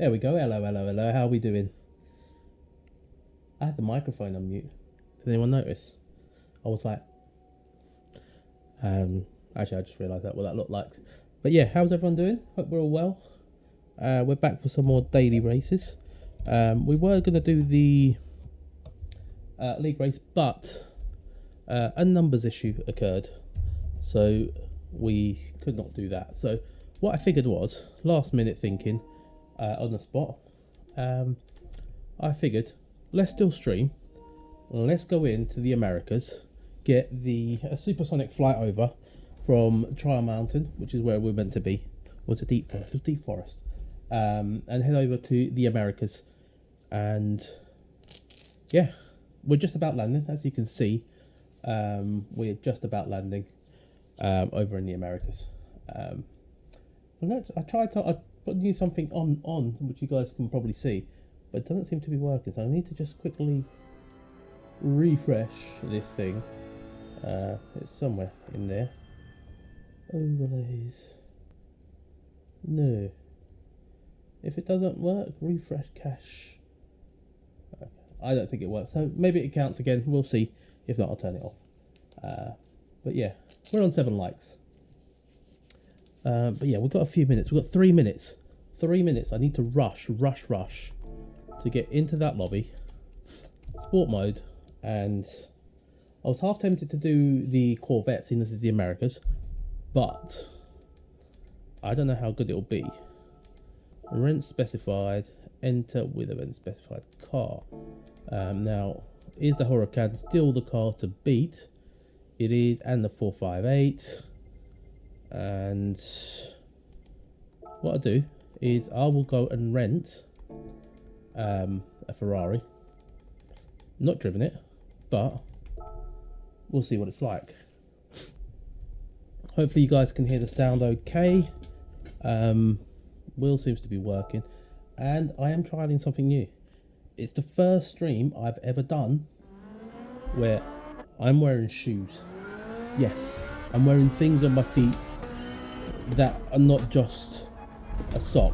There we go. Hello, hello, hello. How are we doing? I had the microphone on mute. Did anyone notice? I was like, actually, I just realised what that looked like. But yeah, how's everyone doing? Hope we're all well. We're back for some more daily races. We were going to do the league race, but a numbers issue occurred, so we could not do that. So what I figured was, last minute thinking on the spot, I figured let's still stream, let's go into the Americas, get the supersonic flight over from Trial Mountain, which is where we're meant to be. Was it Deep Forest? It was Deep Forest. And head over to the Americas, and yeah, we're just about landing, as you can see. We're just about landing over in the Americas. I tried to put you something on which you guys can probably see, but it doesn't seem to be working, so I need to just quickly refresh this thing. It's somewhere in there. Overlays. No. If it doesn't work, refresh cache. Okay. I don't think it works, so maybe it counts again. We'll see. If not, I'll turn it off. But yeah, we're on 7 likes. But yeah, we've got a few minutes. We've got 3 minutes. 3 minutes. I need to rush to get into that lobby. Sport mode. And I was half tempted to do the Corvette, seeing this is the Americas. But I don't know how good it'll be. Rent specified. Enter with a rent specified car. Now, is the Huracan still the car to beat? It is, and the 458. And what I do is I will go and rent a Ferrari. Not driven it, but we'll see what it's like. Hopefully you guys can hear the sound okay. Wheel seems to be working, and I am trialing something new. It's the first stream I've ever done where I'm wearing shoes. Yes, I'm wearing things on my feet that are not just a sock.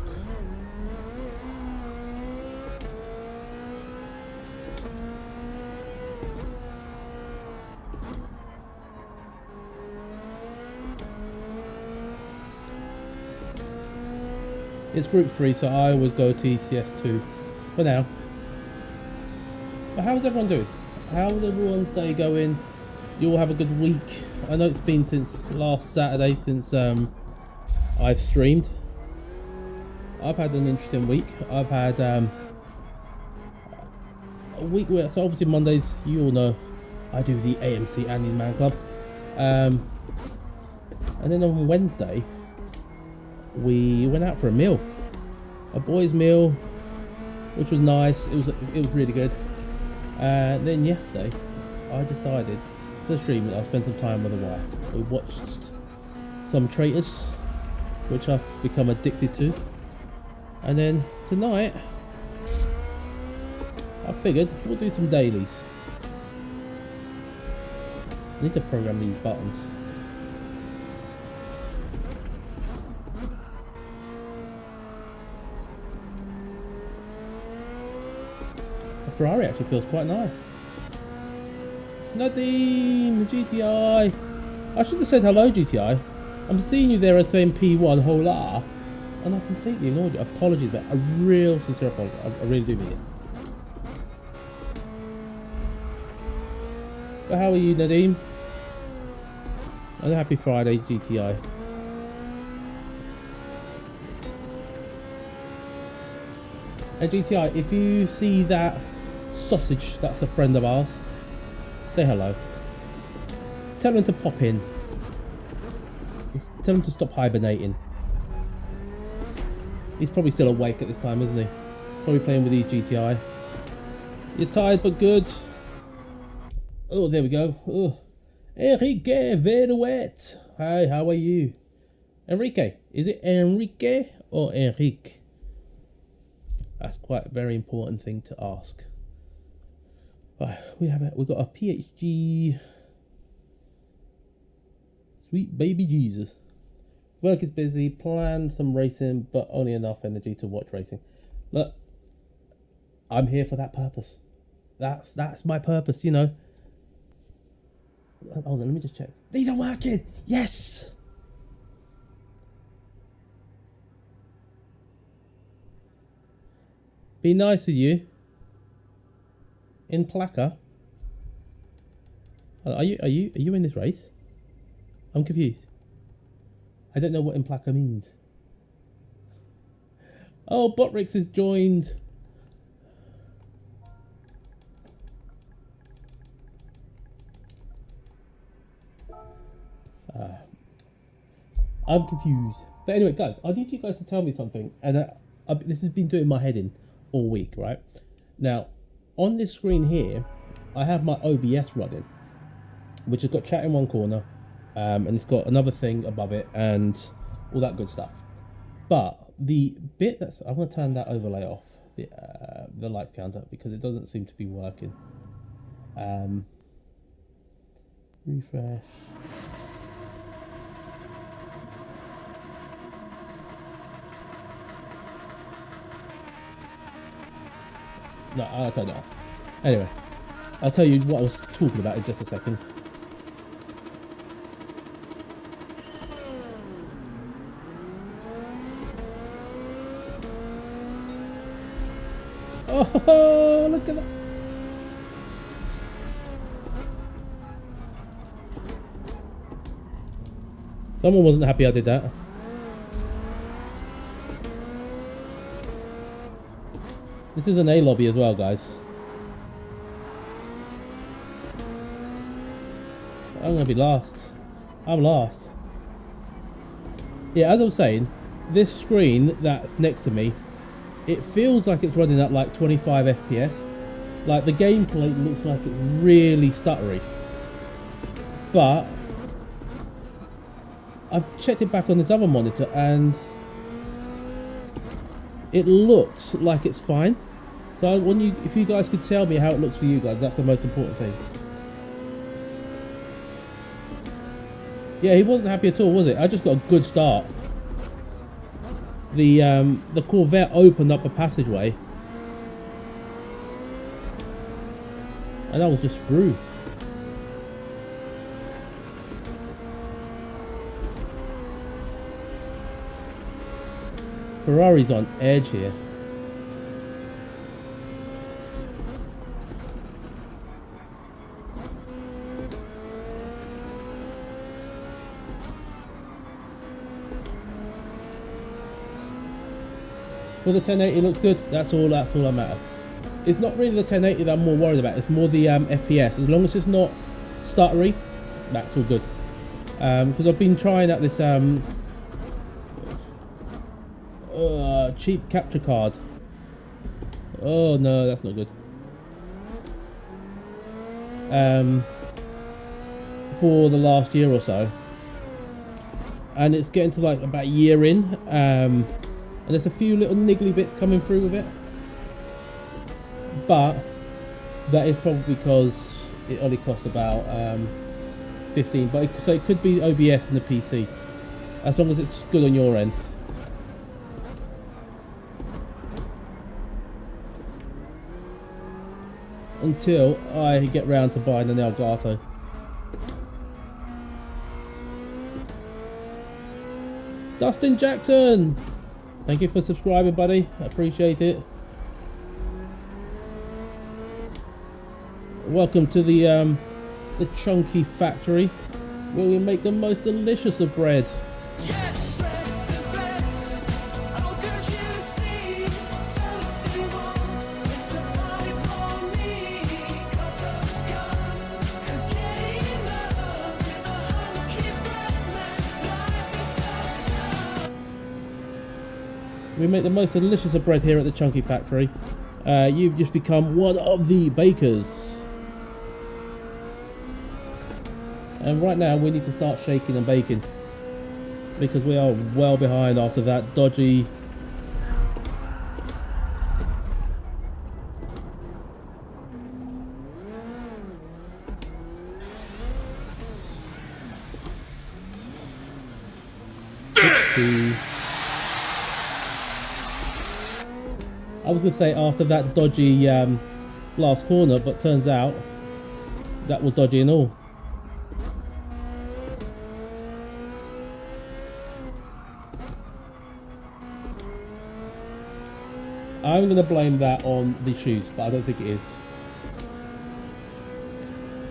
It's group 3, so I always go TCS2 for now. But how's everyone doing? How's everyone's day going? You all have a good week. I know it's been since last Saturday since I've streamed. I've had an interesting week. I've had a week where, so obviously Mondays, you all know, I do the AMC Andy's Man Club. And then on Wednesday, we went out for a meal. A boys' meal, which was nice. It was really good. Then yesterday, I decided to stream it. I'll spend some time with the wife. We watched some Traitors, which I've become addicted to. And then tonight, I figured we'll do some dailies. I need to program these buttons. The Ferrari actually feels quite nice. Nadim, GTI. I should have said hello, GTI. I'm seeing you there as saying P1, hola, and I completely ignored you. Apologies, but a real sincere apology. I really do mean it. But how are you, Nadim? And happy Friday, GTI. And GTI, if you see that sausage, that's a friend of ours, say hello. Tell him to pop in. Tell him to stop hibernating. He's probably still awake at this time, isn't he? Probably playing with these GTI. You're tired but good. Oh, there we go. Oh. Enrique Veruet. Hi, how are you? Enrique. Is it Enrique or Enrique? That's quite a very important thing to ask. Right, we've got a PhD. Sweet baby Jesus. Work is busy, plan some racing, but only enough energy to watch racing. Look, I'm here for that purpose. That's my purpose, you know. Hold on, let me just check. These are working. Yes. Be nice with you. In Placa. Are you in this race? I'm confused. I don't know what in Placa means. Oh, Botrix has joined. I'm confused. But anyway, guys, I need you guys to tell me something, and this has been doing my head in all week, right? Now, on this screen here, I have my OBS running, which has got chat in one corner, and it's got another thing above it, and all that good stuff. But the bit that's... I'm going to turn that overlay off, the light counter, because it doesn't seem to be working. Refresh. No, I'll turn it off. Anyway, I'll tell you what I was talking about in just a second. Oh, look at that. Someone wasn't happy I did that. This is an A lobby as well, guys. I'm gonna be last. I'm last. Yeah, as I was saying, this screen that's next to me, it feels like it's running at like 25 FPS. Like the gameplay looks like it's really stuttery. But I've checked it back on this other monitor and it looks like it's fine. So if you guys could tell me how it looks for you guys, that's the most important thing. Yeah, he wasn't happy at all, was it? I just got a good start. The Corvette opened up a passageway, and I was just through. Ferrari's on edge here. Well, the 1080 looks good. That's all that matters. It's not really the 1080 that I'm more worried about. It's more the FPS. As long as it's not stuttery, that's all good. Because I've been trying out this cheap capture card. Oh no, that's not good. For the last year or so, and it's getting to like about a year in, and there's a few little niggly bits coming through with it, but that is probably because it only costs about 15. But so it could be OBS in the PC, as long as it's good on your end. Until I get round to buying an Elgato. Dustin Jackson, thank you for subscribing, buddy. I appreciate it. Welcome to the Chunky Factory, where we make the most delicious of bread. Yes! We make the most delicious of bread here at the Chunky Factory. You've just become one of the bakers. And right now we need to start shaking and baking, because we are well behind after that dodgy I was going to say after that dodgy last corner, but turns out that was dodgy and all. I'm going to blame that on the shoes, but I don't think it is.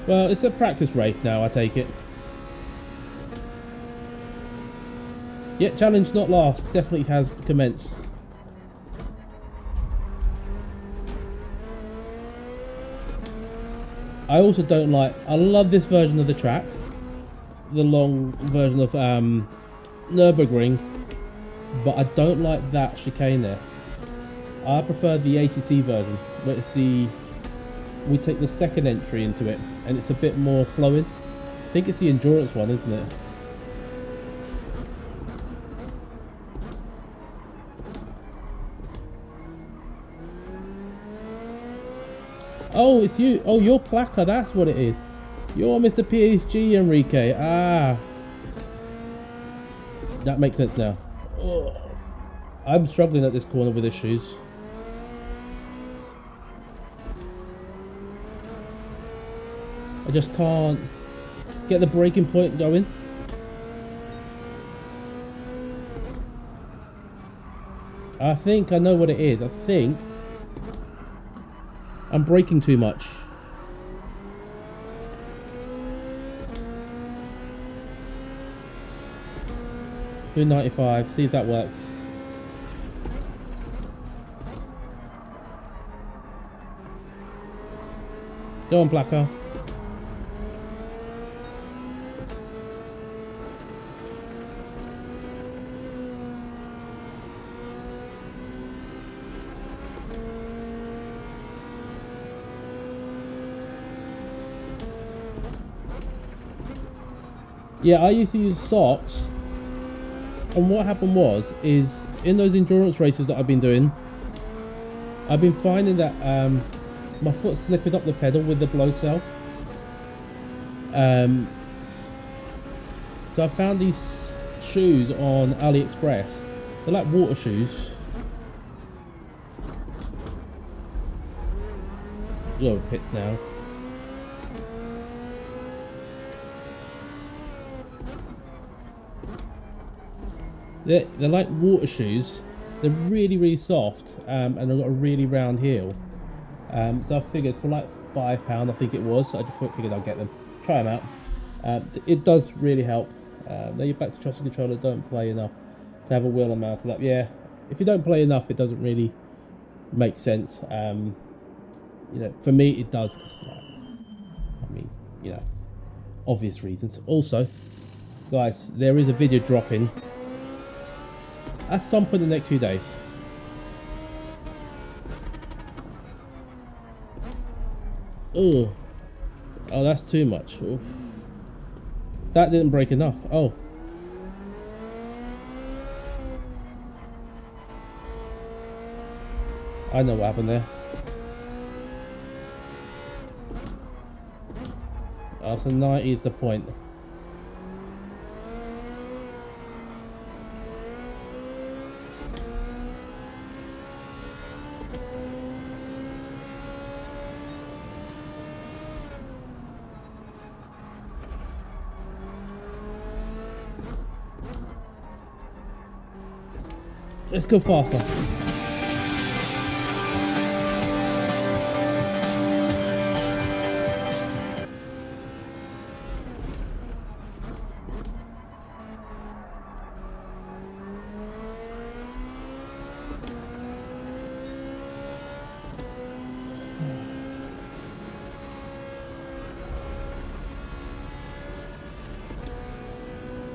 Well, it's a practice race now, I take it. Yeah, challenge not last definitely has commenced. I also don't like, I love this version of the track, the long version of Nürburgring, but I don't like that chicane there. I prefer the ACC version, where it's we take the second entry into it, and it's a bit more flowing. I think it's the endurance one, isn't it? Oh, it's you. Oh, you're Plaka, that's what it is. You're Mr. PSG, Enrique. Ah. That makes sense now. Oh. I'm struggling at this corner with his shoes. I just can't get the braking point going. I think I know what it is. I think I'm braking too much. Do 95, see if that works. Go on, Plaka. Yeah, I used to use socks, and what happened is in those endurance races that I've been doing, I've been finding that my foot's slipping up the pedal with the blow cell. So I found these shoes on AliExpress. They're like water shoes. Lower pits now. They're like water shoes. They're really soft, and they've got a really round heel. So I figured for like £5, I think it was, I just figured I'll get them. Try them out. It does really help. Now you're back to trusting controller. Don't play enough to have a wheel mounted up. Yeah, if you don't play enough, it doesn't really make sense. You know, for me it does, because I mean, you know, obvious reasons. Also, guys, there is a video dropping at some point in the next few days. Oh, that's too much. Oof. That didn't break enough. Oh. I know what happened there. Oh, so 90 is the point. Let's go faster.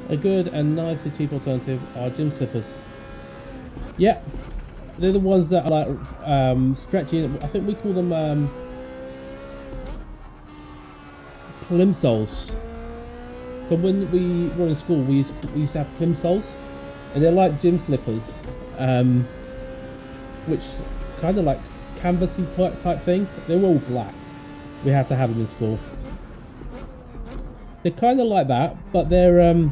A good and nicely cheap alternative are gym slippers. Yeah, they're the ones that are like stretchy. I think we call them plimsolls. So when we were in school, we used to have plimsolls, and they're like gym slippers, which kind of like canvasy type thing. They're all black. We have to have them in school. They're kind of like that, but they're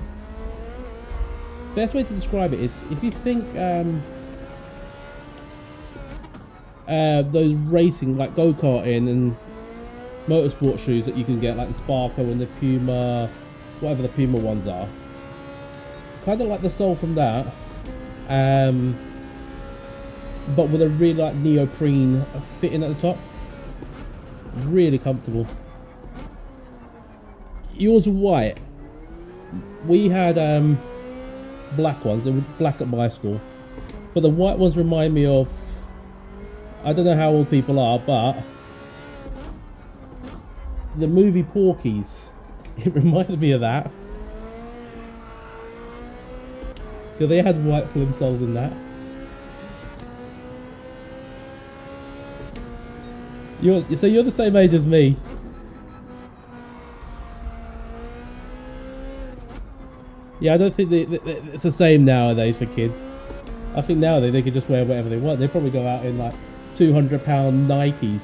best way to describe it is if you think those racing, like go-karting and motorsport shoes that you can get, like the Sparko and the Puma, whatever the Puma ones are. Kind of like the sole from that, but with a really like neoprene fitting at the top. Really comfortable. Yours are white. We had black ones. They were black at my school, but the white ones remind me of, I don't know how old people are, but the movie Porky's. It reminds me of that. Because they had white plimsolls in that. So you're the same age as me. Yeah, I don't think it's the same nowadays for kids. I think nowadays they could just wear whatever they want. They probably go out in like £200 Nikes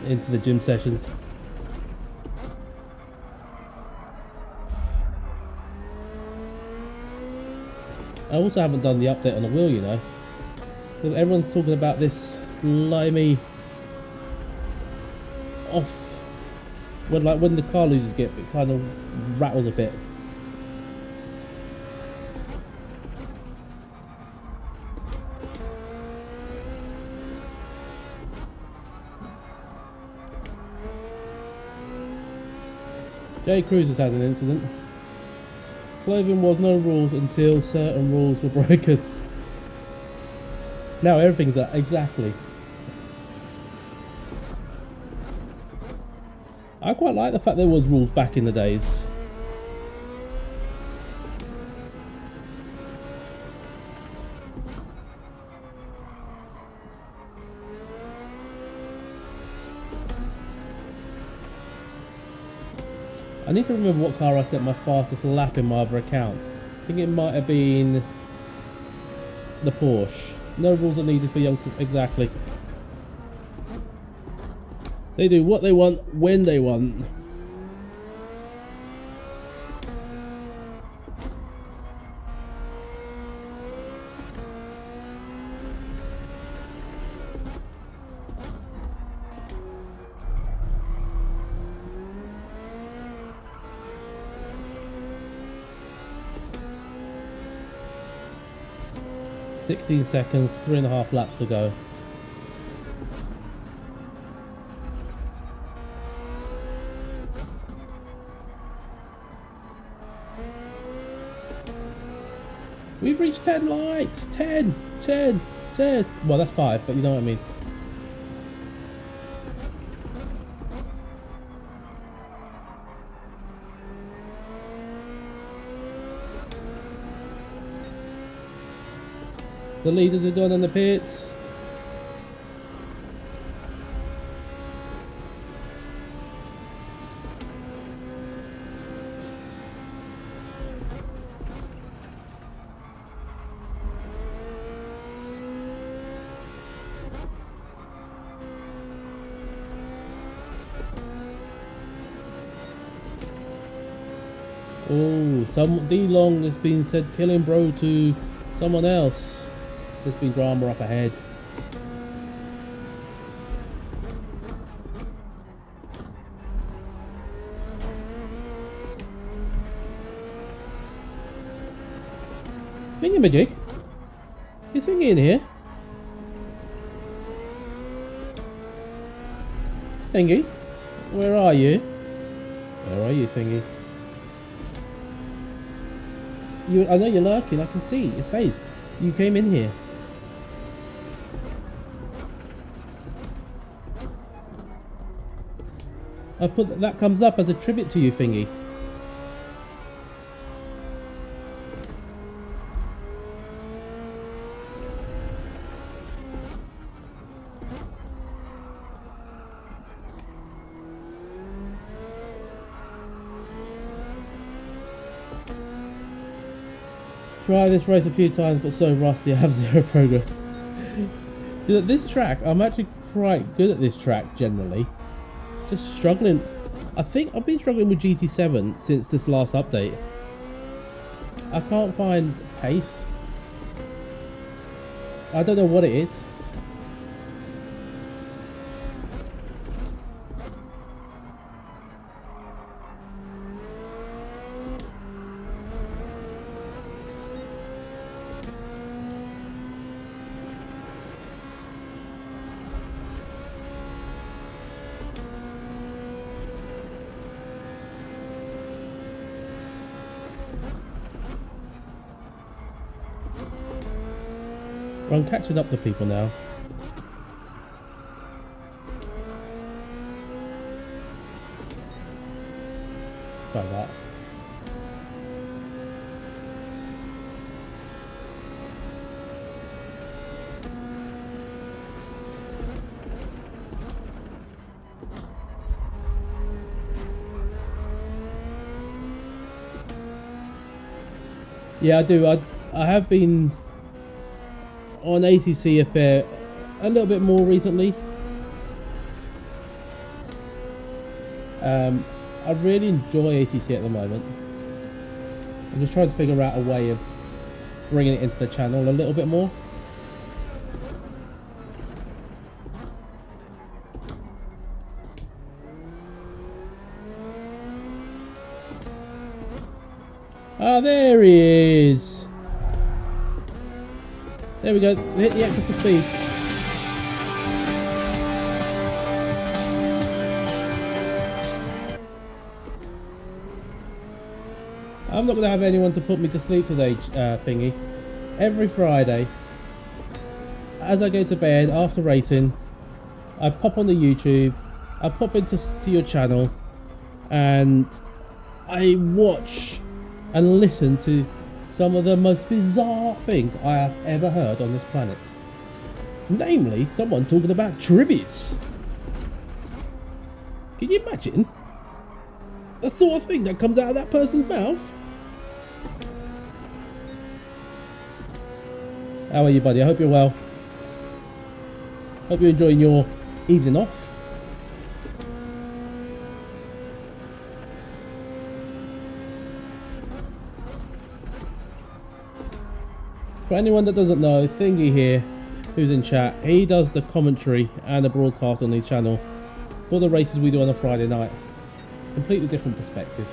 into the gym sessions. I also haven't done the update on the wheel, you know. Everyone's talking about this slimy off. When the car loses grip, it kind of rattles a bit. J. Cruz has had an incident. Clothing was no rules until certain rules were broken. Now everything's exactly. I quite like the fact there was rules back in the days. I need to remember what car I set my fastest lap in my other account. I think it might have been the Porsche. No rules are needed for youngsters. Exactly. They do what they want, when they want. "16 seconds, 3.5 laps to go." We've reached 10 lights! 10! 10! 10! Well, that's 5, but you know what I mean. The leaders are gone in the pits. Oh, D-Long has been said killing bro to someone else. There's been drama up ahead. Thingamajig? Is Thingy in here? Thingy? Where are you? Where are you, Thingy? I know you're lurking, I can see. It says you came in here. I put that comes up as a tribute to you, Thingy. Try this race a few times, but so rusty I have zero progress. This track, I'm actually quite good at this track generally. Just struggling. I think I've been struggling with GT7 since this last update. I can't find pace. I don't know what it is. I'm catching up to people now. Try that. Yeah, I do. I have been on ACC a little bit more recently. I really enjoy ACC at the moment. I'm just trying to figure out a way of bringing it into the channel a little bit more. Ah, there he is. There we go. Hit the extra speed. I'm not going to have anyone to put me to sleep today, thingy. Every Friday, as I go to bed after racing, I pop on the YouTube, I pop into your channel, and I watch and listen to some of the most bizarre things I have ever heard on this planet. Namely, someone talking about tributes. Can you imagine the sort of thing that comes out of that person's mouth? How are you, buddy? I hope you're well. Hope you're enjoying your evening off. For anyone that doesn't know, Thingy here, who's in chat, he does the commentary and the broadcast on his channel for the races we do on a Friday night. Completely different perspective.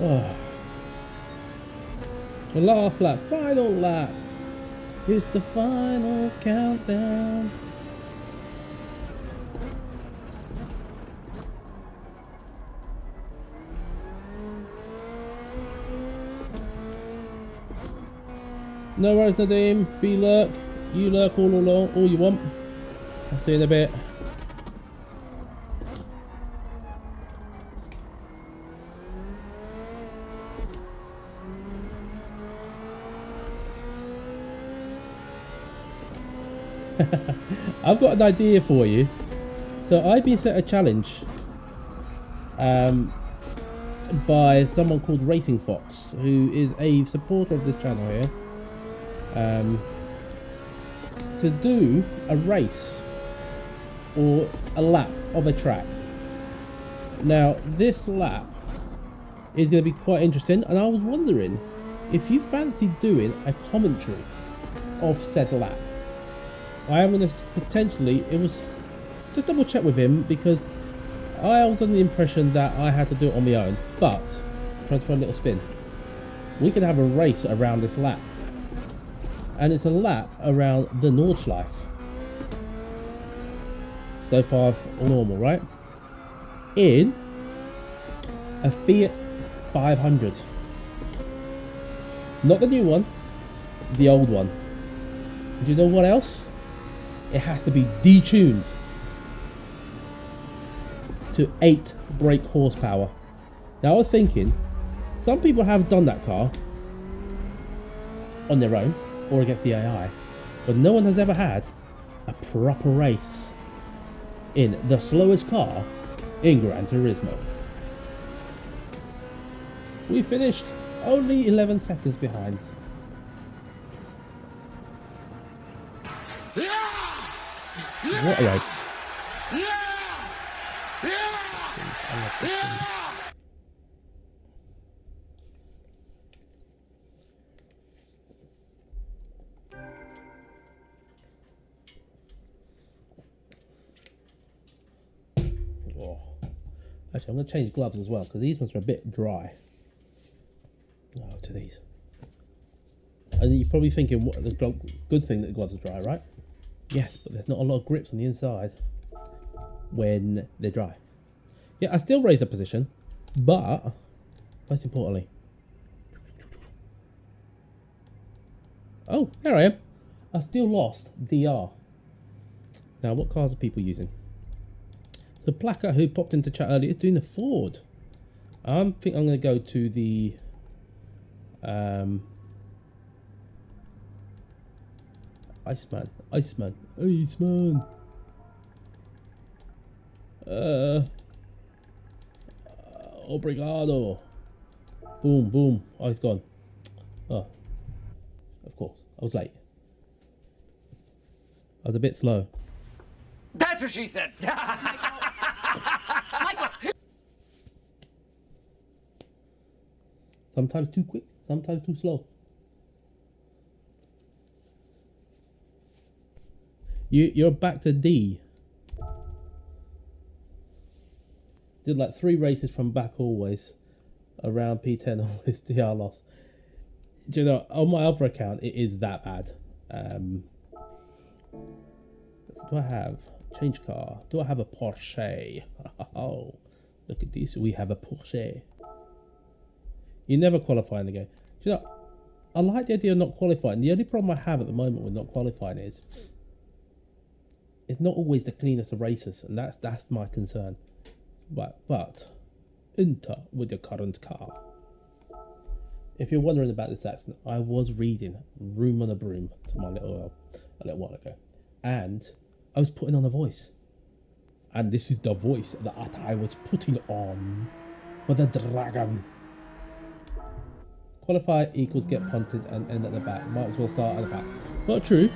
Oh. The last lap, final lap. It's the final countdown. No worries, Nadeem. Be lurk. You lurk all along, all you want. I'll see you in a bit. I've got an idea for you. So I've been set a challenge by someone called Racing Fox, who is a supporter of this channel here, to do a race or a lap of a track. Now this lap is going to be quite interesting, and I was wondering if you fancy doing a commentary of said lap. I am going to potentially, it was just double check with him, because I was under the impression that I had to do it on my own, but trying to find a little spin, we could have a race around this lap, and it's a lap around the Nordschleife. So far all normal, right? In a Fiat 500, not the new one, the old one. And do you know what else? It has to be detuned to 8 brake horsepower. Now I was thinking, some people have done that car on their own or against the AI, but no one has ever had a proper race in the slowest car in Gran Turismo. We finished only 11 seconds behind. What a race. Oh. Actually, I'm going to change gloves as well because these ones are a bit dry. Oh, to these. And you're probably thinking, what the good thing that the gloves are dry, right? Yes, but there's not a lot of grips on the inside when they're dry. Yeah, I still raise the position, but most importantly, oh, there I am. I still lost DR. Now, what cars are people using? So Blacker, who popped into chat earlier, is doing the Ford. I think I'm going to go to the Iceman. Obrigado. Boom, boom. Oh, he's gone. Oh, of course. I was late. I was a bit slow. That's what she said. Michael. Sometimes too quick, sometimes too slow. You're back to D. Did like 3 races from back always. Around P10 always DR loss. Do you know, on my other account it is that bad. Do I have change car? Do I have a Porsche? Oh, look at this. We have a Porsche. You never qualify in the game. Do you know, I like the idea of not qualifying. The only problem I have at the moment with not qualifying is it's not always the cleanest of races, and that's my concern. But enter with your current car. If you're wondering about this accident, I was reading Room on a Broom to my a little while ago, and I was putting on a voice, and this is the voice that I was putting on for the dragon. Qualify equals get punted and end at the back. Might as well start at the back. Not true.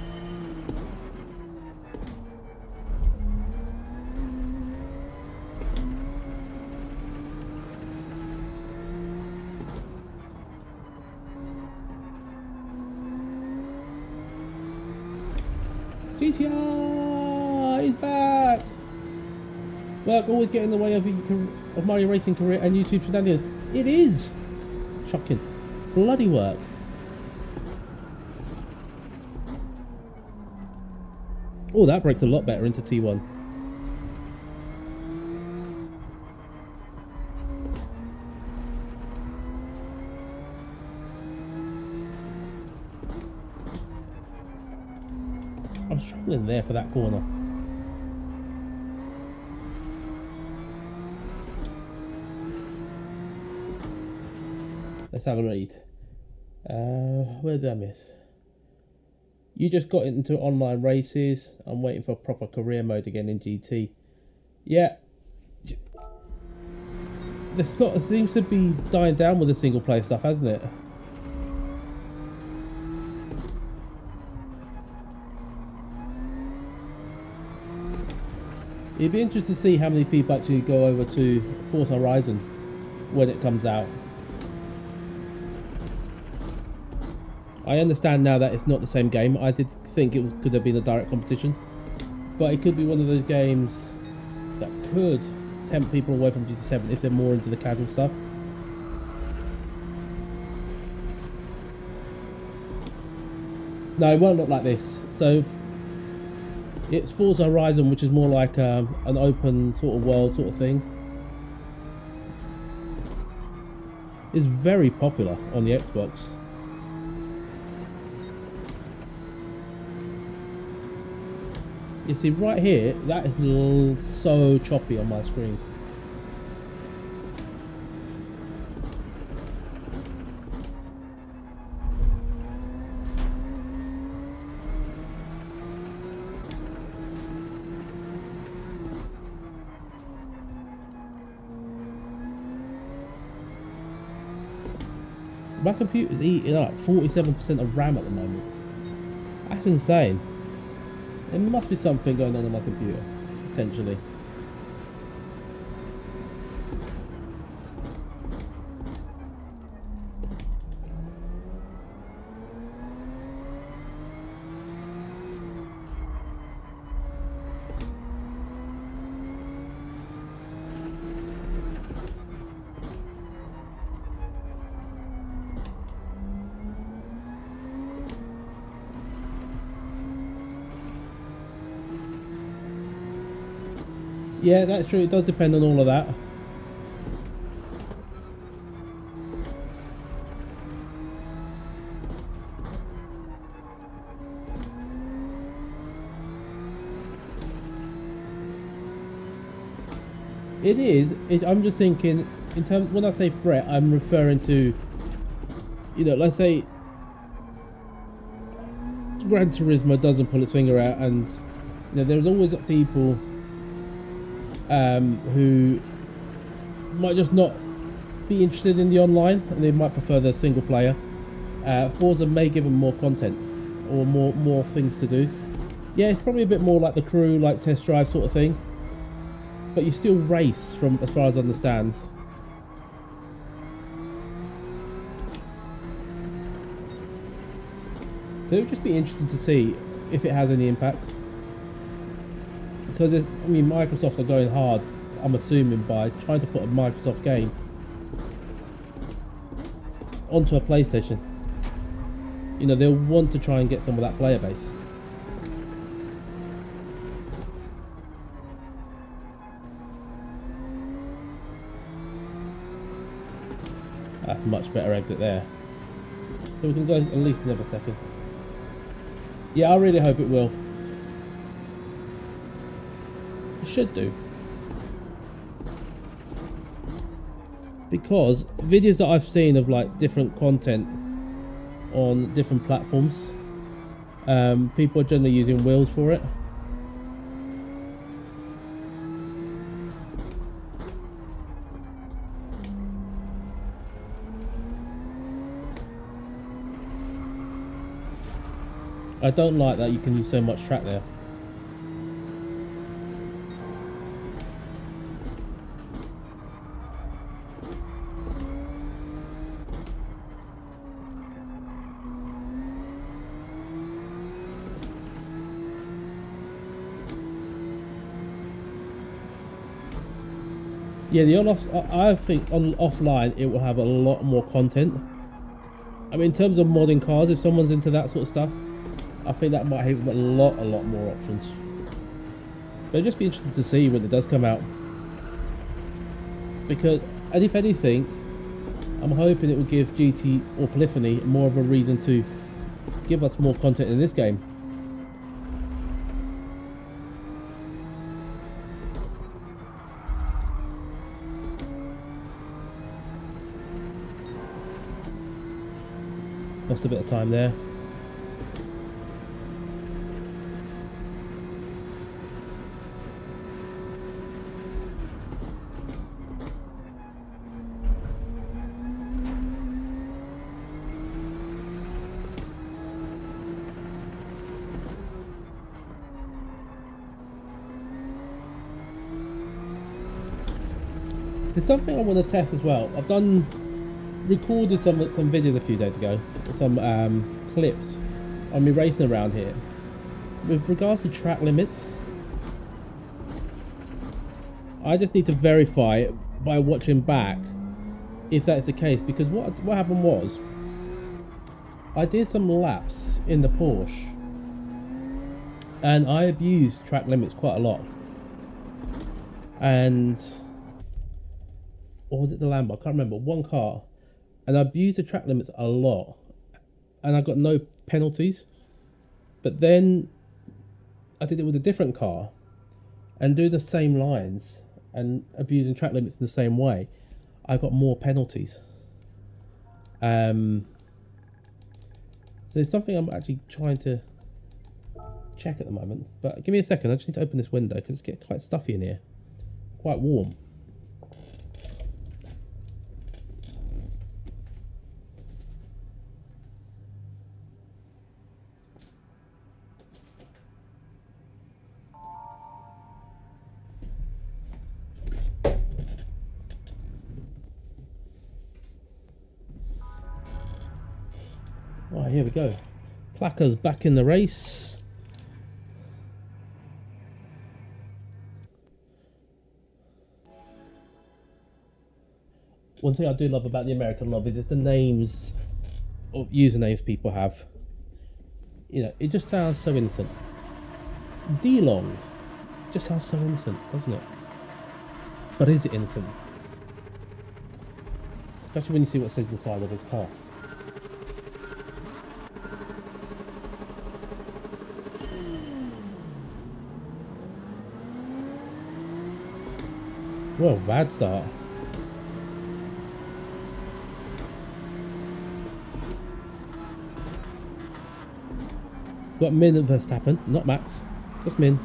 GTR is back. Work always get in the way of my racing career and YouTube shenanigans. It is shocking. Bloody work. Oh, that breaks a lot better into T1. I'm struggling there for that corner. Let's have a read. Where did I miss? You just got into online races. I'm waiting for proper career mode again in GT. Yeah. It seems to be dying down with the single player stuff, hasn't it? It'd be interesting to see how many people actually go over to Forza Horizon when it comes out. I understand now that it's not the same game. I did think could have been a direct competition, but it could be one of those games that could tempt people away from GT7 if they're more into the casual stuff. No, it won't look like this. So it's Forza Horizon, which is more like an open sort of world sort of thing. It's very popular on the Xbox. You see right here, that is so choppy on my screen. My computer's eating up 47% of RAM at the moment. That's insane. There must be something going on my computer, potentially. Yeah, that's true. It does depend on all of that. It is. I'm just thinking, in terms, when I say threat, I'm referring to, you know, let's say Gran Turismo doesn't pull its finger out, and you know, there's always people who might just not be interested in the online, and they might prefer the single player. Forza may give them more content or more things to do. Yeah, it's probably a bit more like the crew, like test drive sort of thing. But you still race, from as far as I understand. So it would just be interesting to see if it has any impact. Because I mean, Microsoft are going hard, I'm assuming, by trying to put a Microsoft game onto a PlayStation. You know, they'll want to try and get some of that player base. That's a much better exit there. So we can go at least another second. Yeah, I really hope it will. It should do. Because videos that I've seen of like different content on different platforms, people are generally using wheels for it. I don't like that you can use so much track there. Yeah, the on-off, I think on offline it will have a lot more content. I mean, in terms of modding cars, if someone's into that sort of stuff, I think that might have a lot more options. But it'll just be interesting to see when it does come out. Because, and if anything, I'm hoping it will give GT or Polyphony more of a reason to give us more content in this game. Lost a bit of time there. There's something I want to test as well. I've recorded some videos a few days ago, some clips on me racing around here. With regards to track limits, I just need to verify by watching back if that's the case, because what happened was, I did some laps in the Porsche and I abused track limits quite a lot. And, or was it the Lambo? I can't remember. One car, and I abused the track limits a lot, and I got no penalties. But then I did it with a different car, and do the same lines and abusing track limits in the same way, I got more penalties. So it's something I'm actually trying to check at the moment. But give me a second. I just need to open this window because it's getting quite stuffy in here, quite warm. Right, here we go. Placca's back in the race. One thing I do love about the American lobbies is the names of usernames people have. You know, it just sounds so innocent. DeLong just sounds so innocent, doesn't it? But is it innocent? Especially when you see what's inside of his car. Well, bad start. Got Min at Verstappen, not Max, just Min.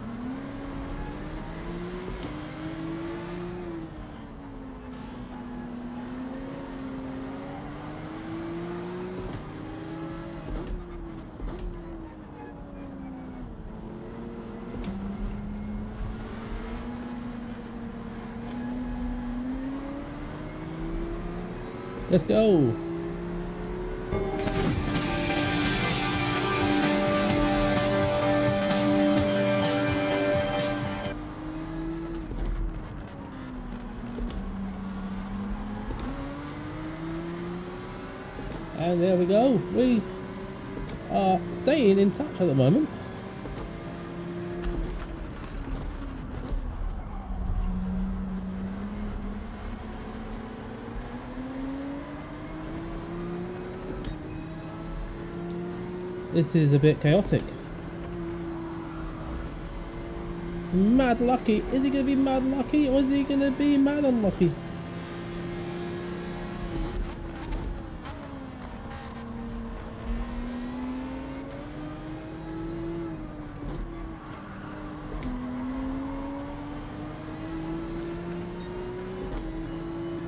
Let's go. And there we go. We are staying in touch at the moment. This is a bit chaotic. Mad lucky. Is he going to be mad lucky or is he going to be mad unlucky?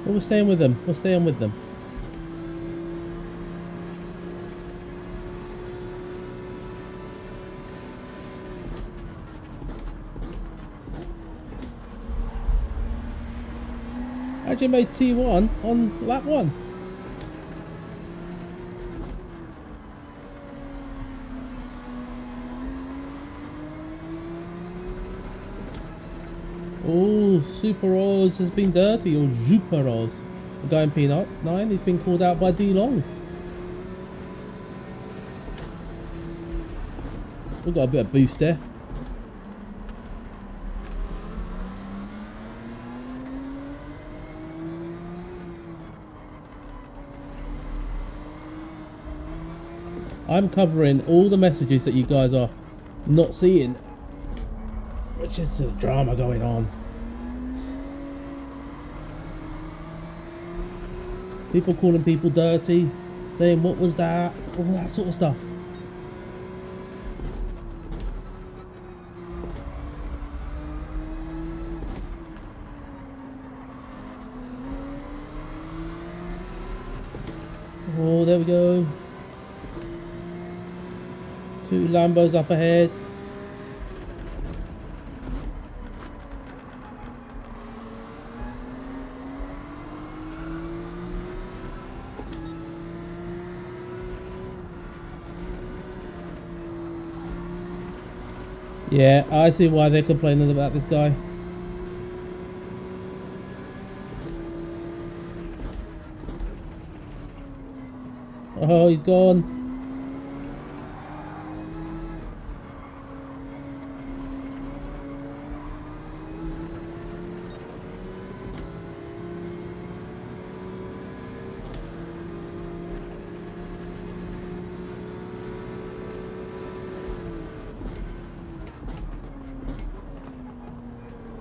Well, we're staying with them. We're staying with them. Actually made T1 on lap 1. Oh, Super Oz has been dirty, or Super Oz. The guy in P9, he's been called out by D Long. We've got a bit of boost there. I'm covering all the messages that you guys are not seeing, which is the drama going on. People calling people dirty, saying what was that, all that sort of stuff. Oh, there we go. 2 Lambos up ahead. Yeah, I see why they're complaining about this guy. Oh, he's gone.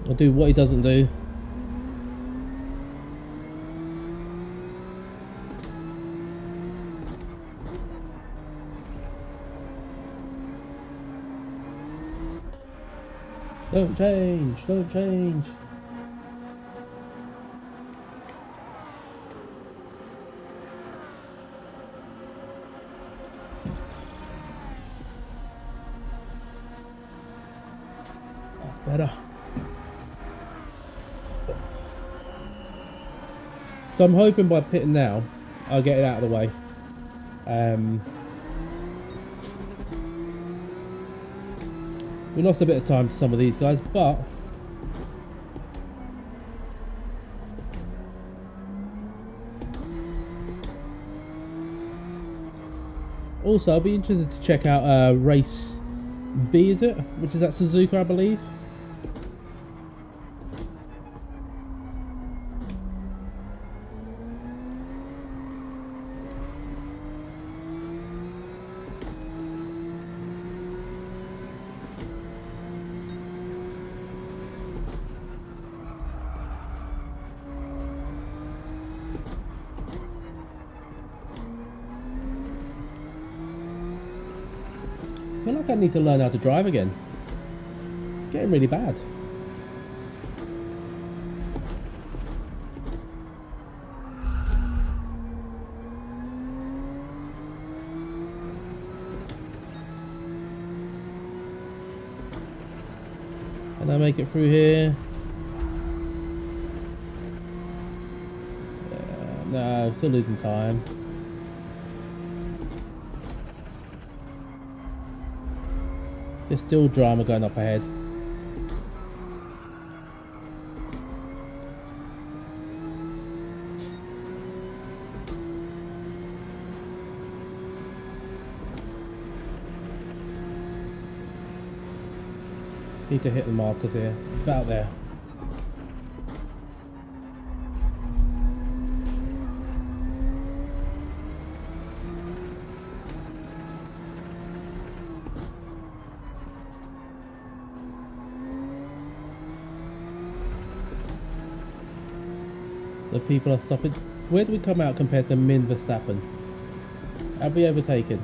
I'll do what he doesn't do. Don't change, don't change. That's better. So I'm hoping by pitting now, I'll get it out of the way. We lost a bit of time to some of these guys, but also I'll be interested to check out race B, is it? Which is at Suzuka, I believe. feel like I need to learn how to drive again. Getting really bad. Can I make it through here? No, still losing time. There's still drama going up ahead. Need to hit the markers here. About there. The people are stopping. Where do we come out compared to Min Verstappen? Have we overtaken?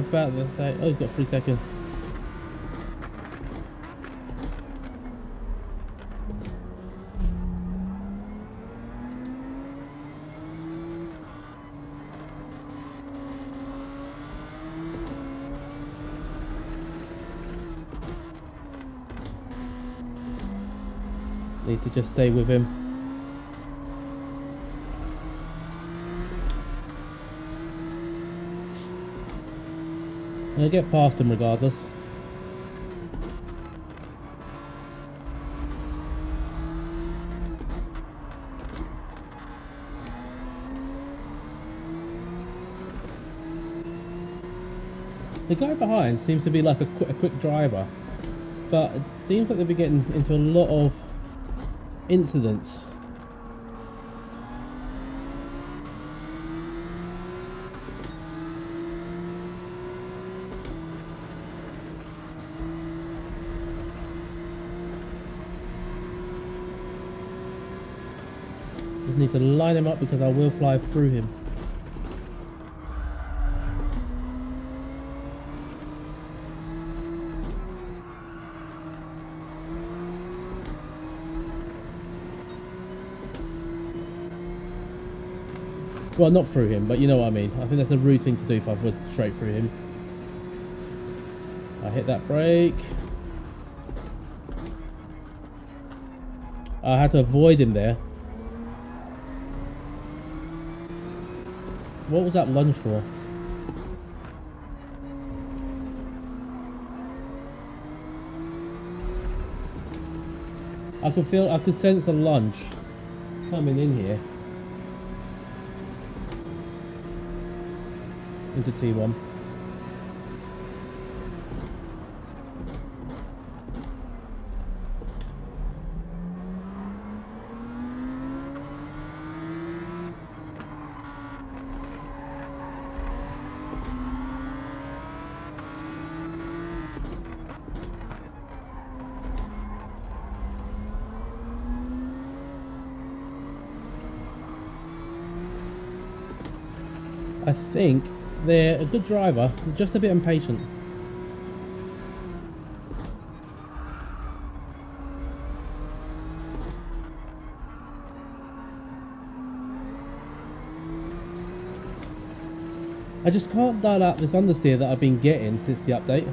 About the same. Oh, he's got 3 seconds. Need to just stay with him. I'm gonna get past him regardless. The guy behind seems to be like a quick driver, but it seems like they've been getting into a lot of incidents. Just need to line him up because I will fly through him. Well, not through him, but you know what I mean. I think that's a rude thing to do if I went straight through him. I hit that brake. I had to avoid him there. What was that lunge for? I could sense a lunge coming in here. Into T1. I think they're a good driver, just a bit impatient. I just can't dial out this understeer that I've been getting since the update.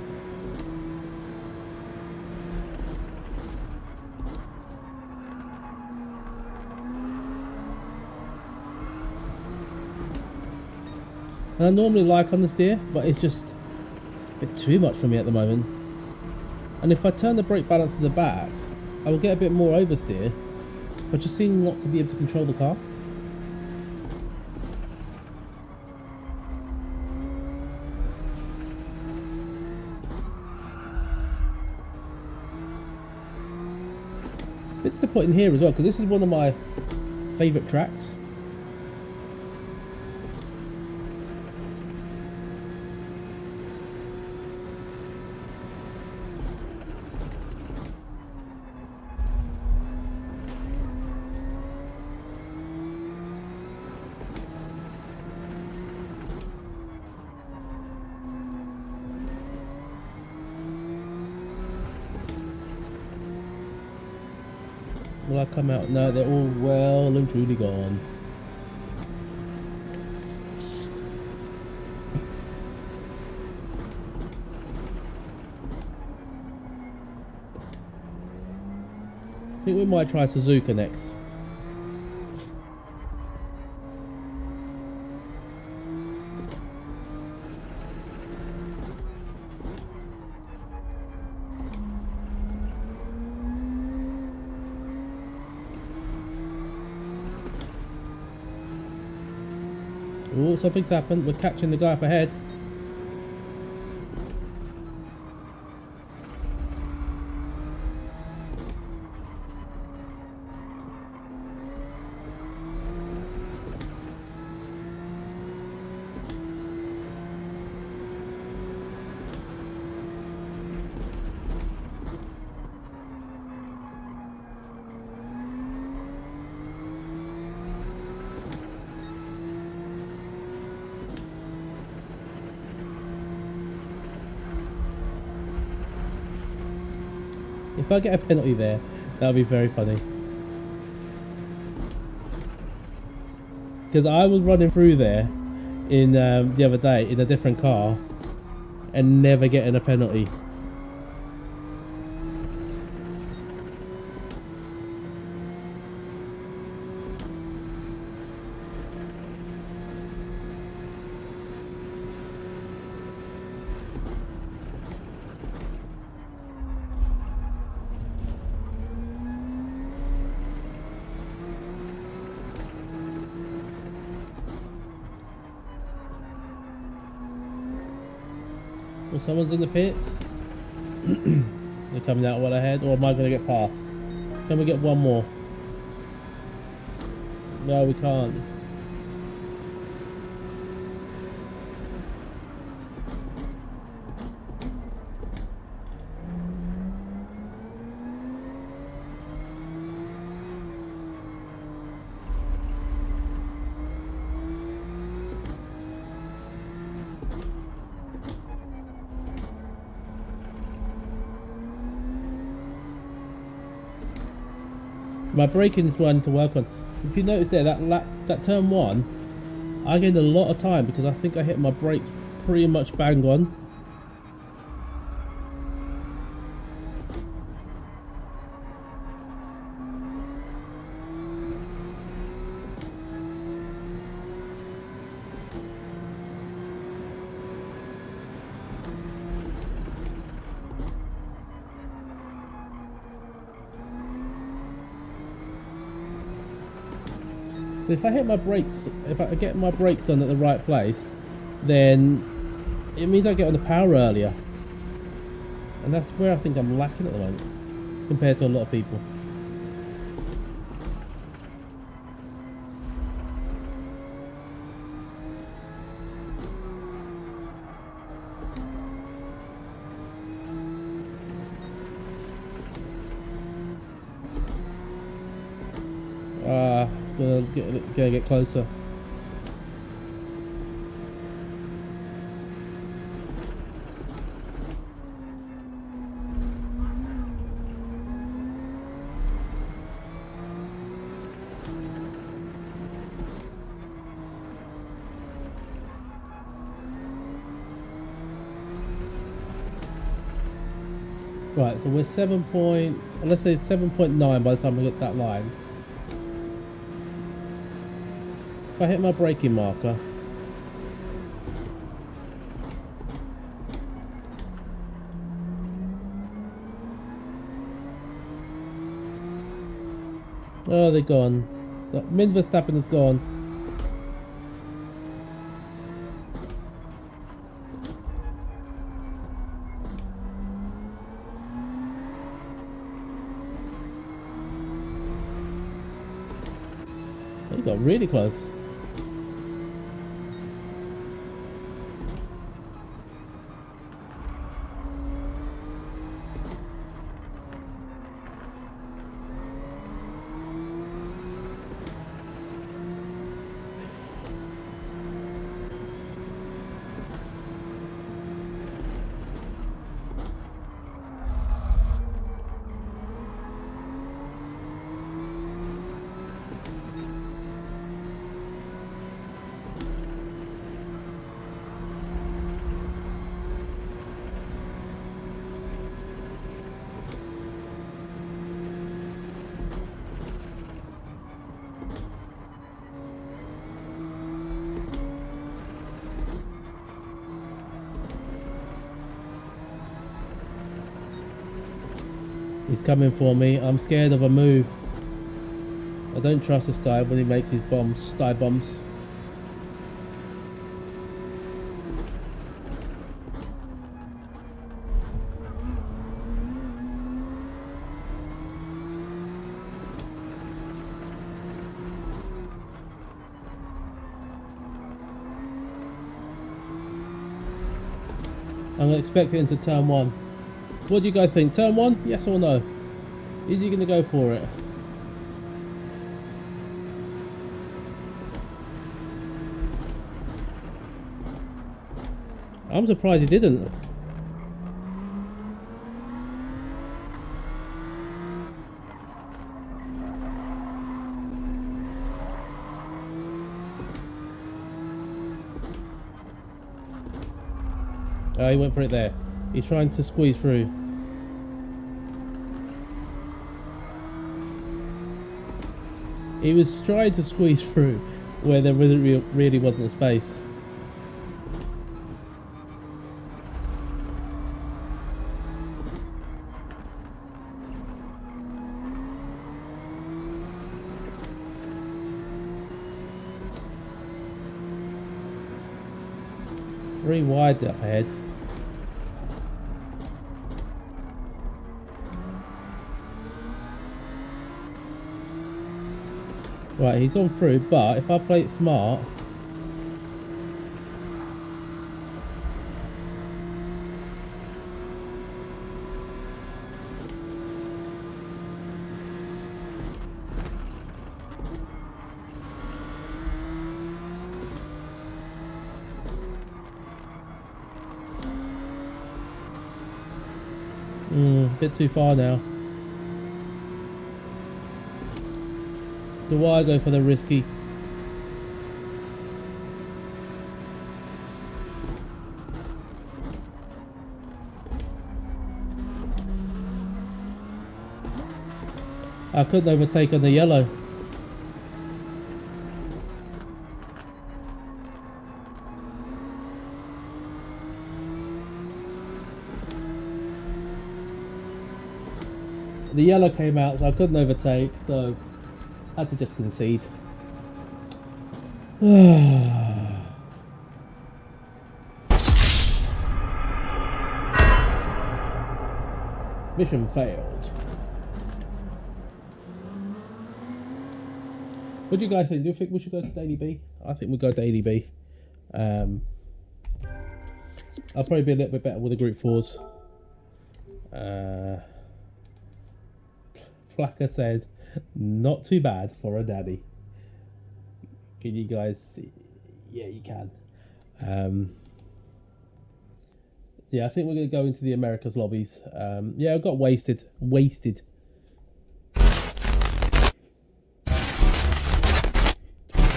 And I normally like understeer, but it's just a bit too much for me at the moment. And if I turn the brake balance to the back, I will get a bit more oversteer, but just seem not to be able to control the car. A bit disappointing here as well, because this is one of my favourite tracks. Will I come out? No, they're all well and truly gone. I think we might try Suzuka next. Oh, something's happened. We're catching the guy up ahead. If I get a penalty there, that'll be very funny. Because I was running through there in the other day in a different car and never getting a penalty. Well, someone's in the pits. They're coming out well ahead, or am I going to get past? Can we get one more? No, we can't. My braking's one to work on. If you notice there, that turn one, I gained a lot of time because I think I hit my brakes pretty much bang on. If I hit my brakes, if I get my brakes done at the right place, then it means I get on the power earlier. And that's where I think I'm lacking at the moment, compared to a lot of people. Gonna get closer. Right, so we're let's say 7.9 by the time we get to that line. If I hit my braking marker, oh, they're gone. So, Min Verstappen is gone. He got really close. He's coming for me. I'm scared of a move. I don't trust this guy when he makes his bombs, dive bombs. I'm going to expect it into turn 1. What do you guys think? Turn 1? Yes or no? Is he going to go for it? I'm surprised he didn't. Oh, he went for it there. He's trying to squeeze through. He was trying to squeeze through where there really wasn't a space. Three wide up ahead. Right, he's gone through, but if I play it smart, a bit too far now. Do I go for the risky? I couldn't overtake on the yellow. The yellow came out, so I couldn't overtake, so I had to just concede. Mission failed. What do you guys think? Do you think we should go to Daily B? I think we'll go to Daily B. I'll probably be a little bit better with the Group 4s. Flacker says, not too bad for a daddy. Can you guys see? Yeah, you can. Yeah, I think we're going to go into the Americas lobbies. Yeah, I got wasted. Wasted.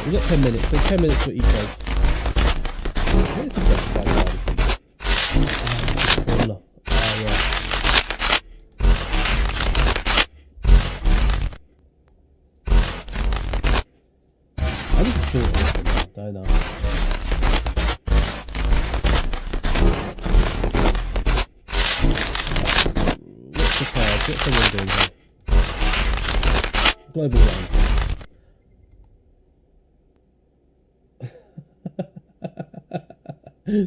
We've got 10 minutes. So 10 minutes for each race. Where's the best guy? Yeah. I need to short this one, don't I? What's the card? What's the one doing here? Global one.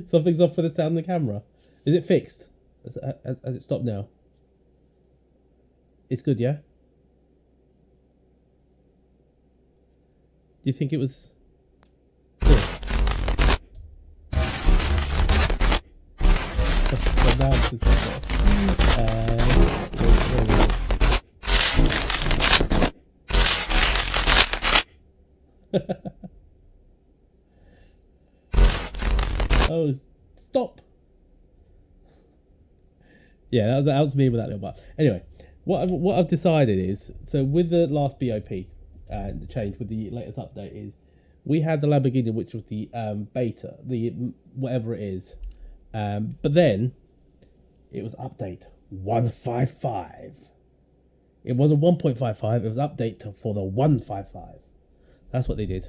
Something's off with the sound of the camera. Is it fixed? Has it stopped now? It's good, yeah? Do you think it was good? Well, now it's just like oh, stop! Yeah, that was me with that little bar. Anyway, what I've decided is, so with the last BOP and the change with the latest update is, we had the Lamborghini, which was the beta, the whatever it is, but then it was update 155. It wasn't 1.55. It was update for the 155. That's what they did.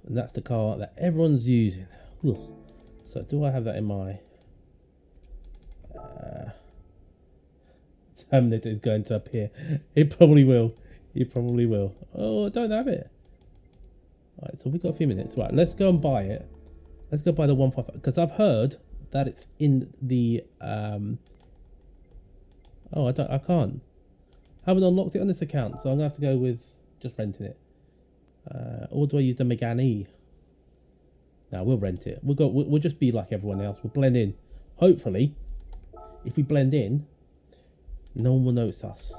And that's the car that everyone's using. So do I have that in my Terminator is going to appear. It probably will. It probably will. Oh, I don't have it. Alright, so we've got a few minutes. Right, let's go and buy it. Let's go buy the 155. Because I've heard that it's in the... Oh, I can't. I haven't unlocked it on this account, so I'm going to have to go with just renting it. Or do I use the Megane E? No, we'll rent it. We'll just be like everyone else. We'll blend in. Hopefully, if we blend in, no one will notice us.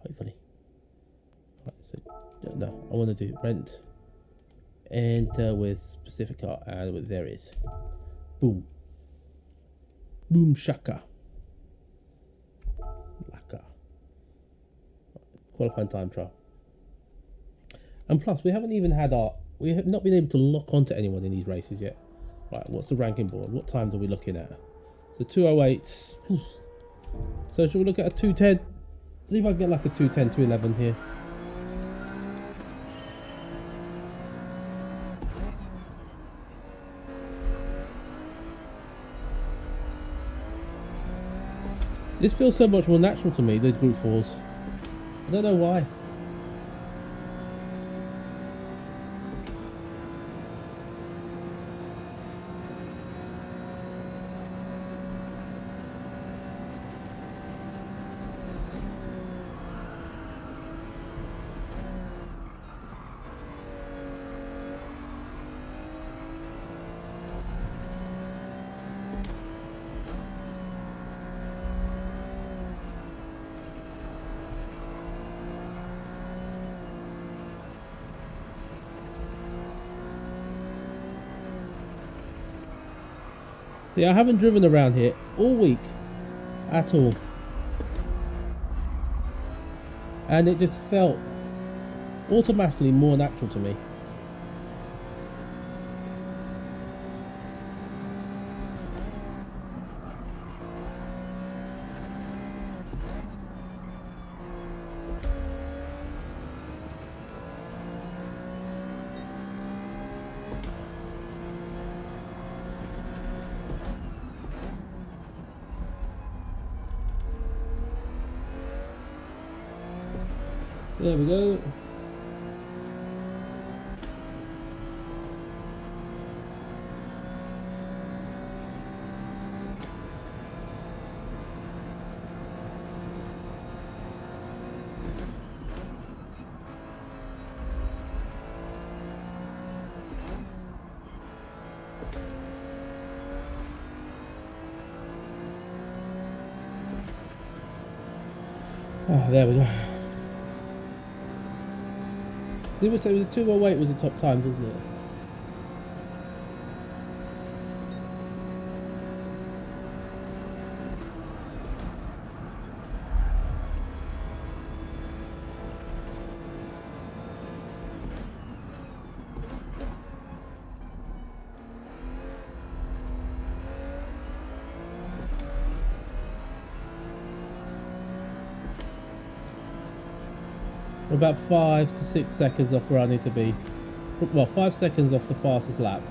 Hopefully. Right, so, no, I want to do rent. Enter with specific car. And there it is. Boom. Boom shaka. Laka. Qualifying time trial. And plus, we haven't even had we have not been able to lock onto anyone in these races yet. Right, what's the ranking board? What times are we looking at? So 208s. So should we look at a 210? See if I can get like a 210, 211 here. This feels so much more natural to me, those group fours. I don't know why. See, I haven't driven around here all week at all. And it just felt automatically more natural to me. There we go. Ah, there we go. Did we say it was a 208 was the top time, wasn't it? We're about 5 to 6 seconds off where I need to be. Well, 5 seconds off the fastest lap.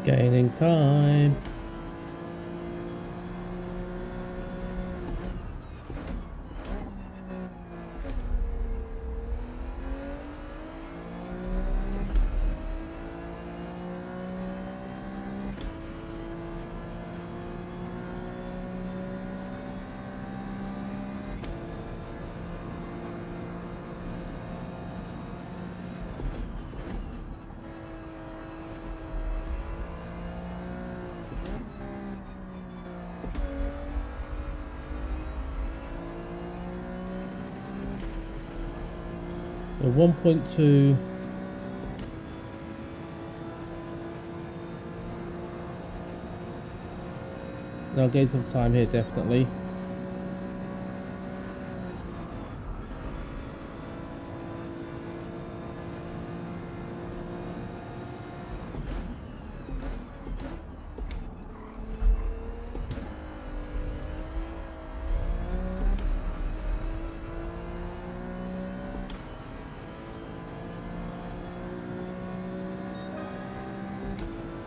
Gaining time. 1.2. Now gain some time here, definitely.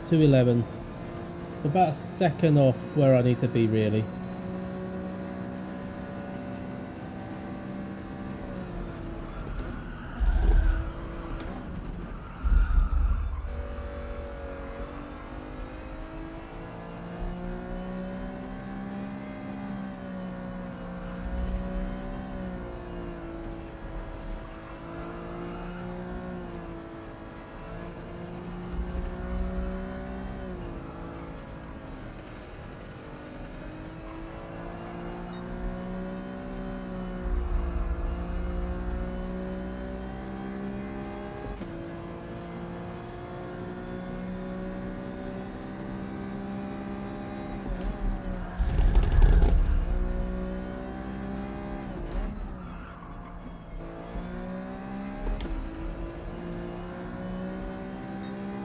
.211. About a second off where I need to be, really.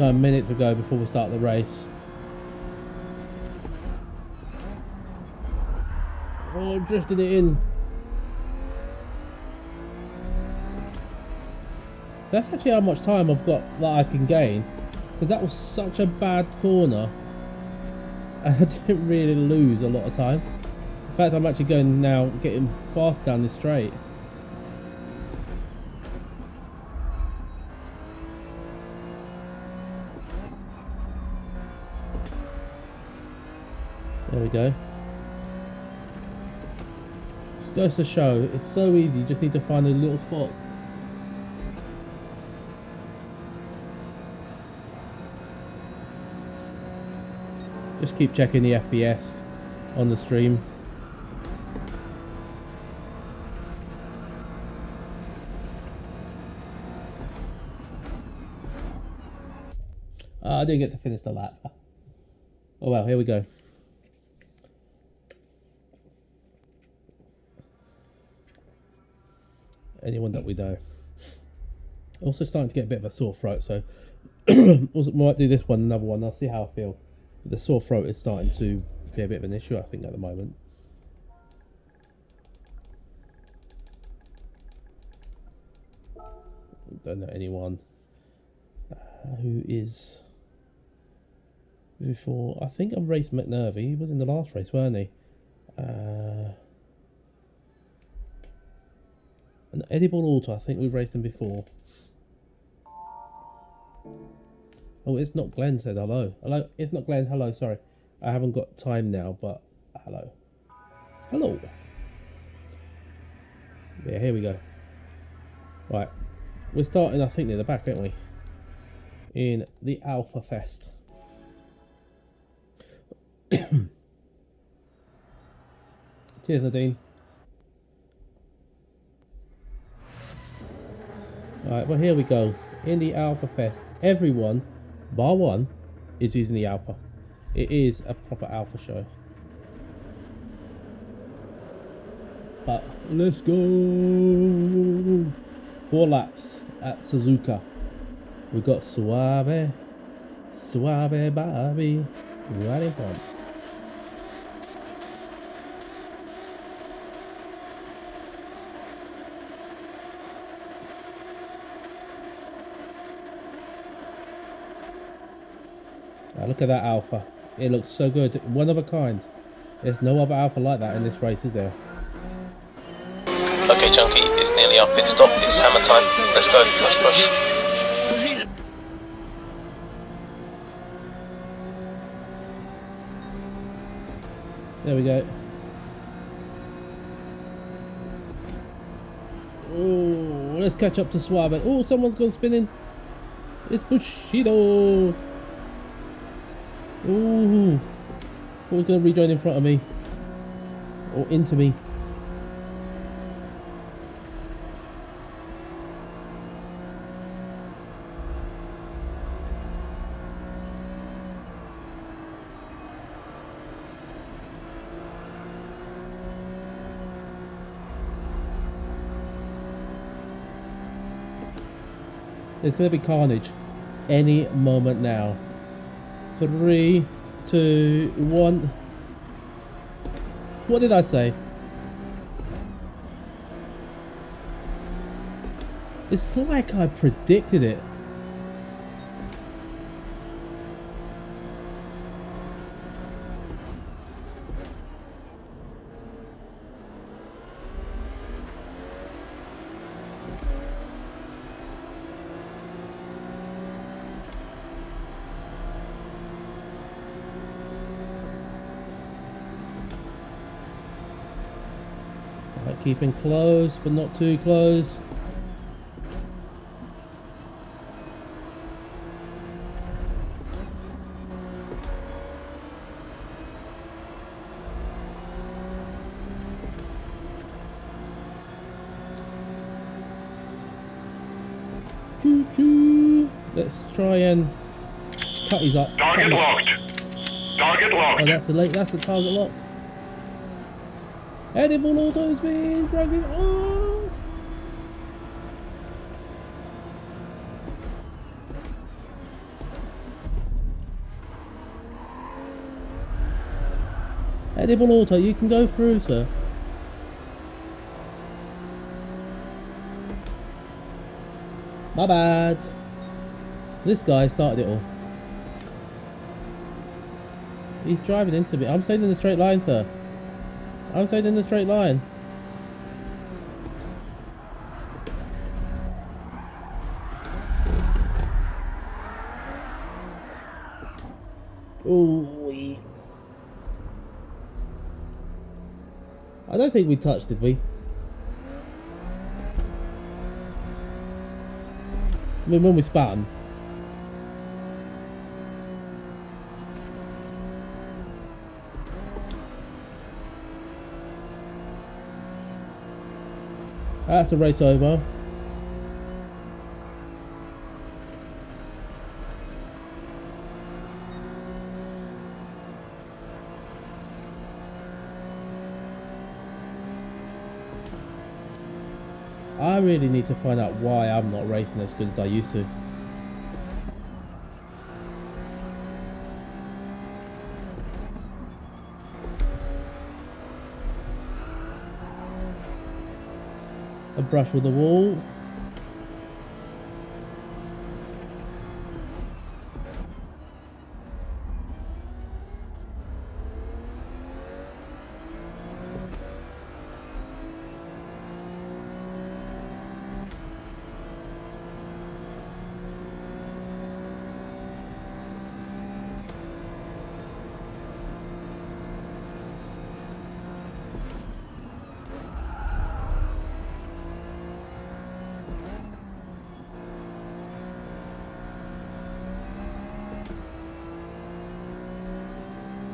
A minute to go before we start the race. Oh, I'm drifting it in. That's actually how much time I've got that I can gain, because that was such a bad corner and I didn't really lose a lot of time. In fact, I'm actually going now, getting fast down this straight. There we go. Just goes to show, it's so easy, you just need to find a little spot. Just keep checking the FPS on the stream. I didn't get to finish the lap. Oh well, here we go. Anyone that we know. Also starting to get a bit of a sore throat, so also might do this one, another one. I'll see how I feel. But the sore throat is starting to be a bit of an issue, I think, at the moment. Don't know anyone who is before. I think I've raced McNervy. He was in the last race, weren't he? An edible auto, I think we've raced him before. Oh, it's not Glenn said hello. Hello, it's not Glenn, hello, sorry. I haven't got time now, but hello. Hello. Yeah, here we go. Right. We're starting, I think, near the back, aren't we? In the Alpha Fest. Cheers, Nadine. Alright, well, here we go. In the Alpha Fest, everyone, bar one, is using the Alpha. It is a proper Alpha show. But let's go. 4 laps at Suzuka. We've got Suave, Suave Bobby right in front. Look at that Alpha. It looks so good. One of a kind. There's no other Alpha like that in this race, is there? Okay, Chunky, it's nearly our pit stop. It's hammer time. Let's go. Push, push. There we go. Oh, let's catch up to Suave. Oh, someone's gone spinning. It's Bushido. Ooh. Who's going to rejoin in front of me? Or into me? There's going to be carnage any moment now. 3, 2, 1. What did I say? It's like I predicted it. Right, keeping close, but not too close. Choo choo. Let's try and cut his up. Target locked. Target locked. Oh, that's the target locked. Edible auto's being dragged. Oh! Edible auto, you can go through, sir. My bad. This guy started it all. He's driving into me. I'm staying in the straight line, sir. I'm staying in the straight line. Ooh. I don't think we touched, did we? I mean, when we spun. That's a race over. I really need to find out why I'm not racing as good as I used to. A brush with the wall.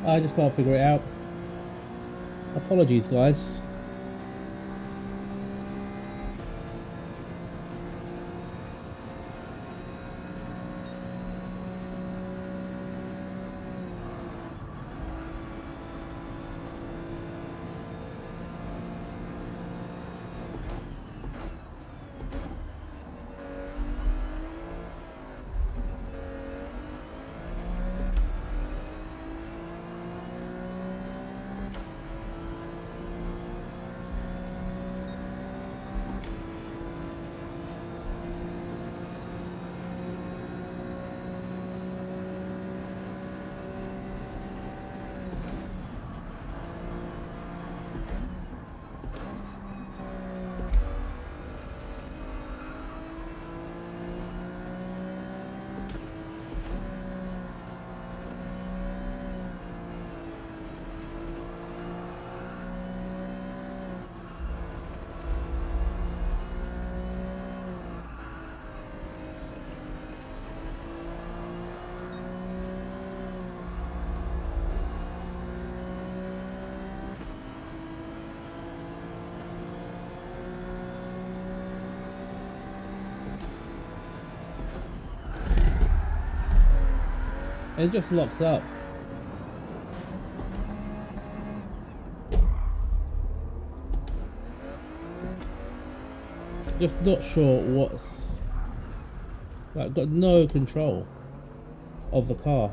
I just can't figure it out. Apologies, guys. It just locks up. Just not sure what's Like, I've got no control of the car.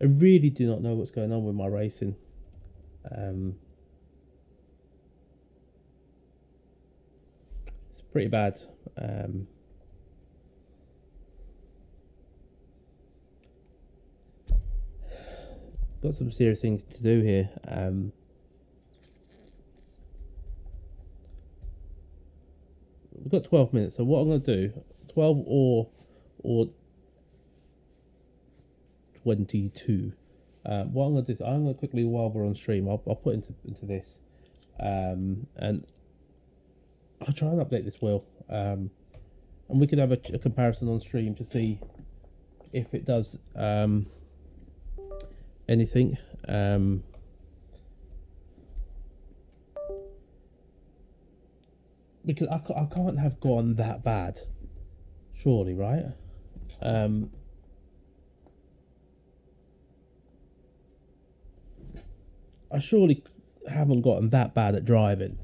I really do not know what's going on with my racing. It's pretty bad. Got some serious things to do here. We've got 12 minutes, so what I'm going to do, 12 or 22. What I'm going to do is I'm going to quickly, while we're on stream, I'll put into this, and I'll try and update this wheel, and we can have a comparison on stream to see if it does anything. Because I can't have gone that bad, surely, right? I surely haven't gotten that bad at driving.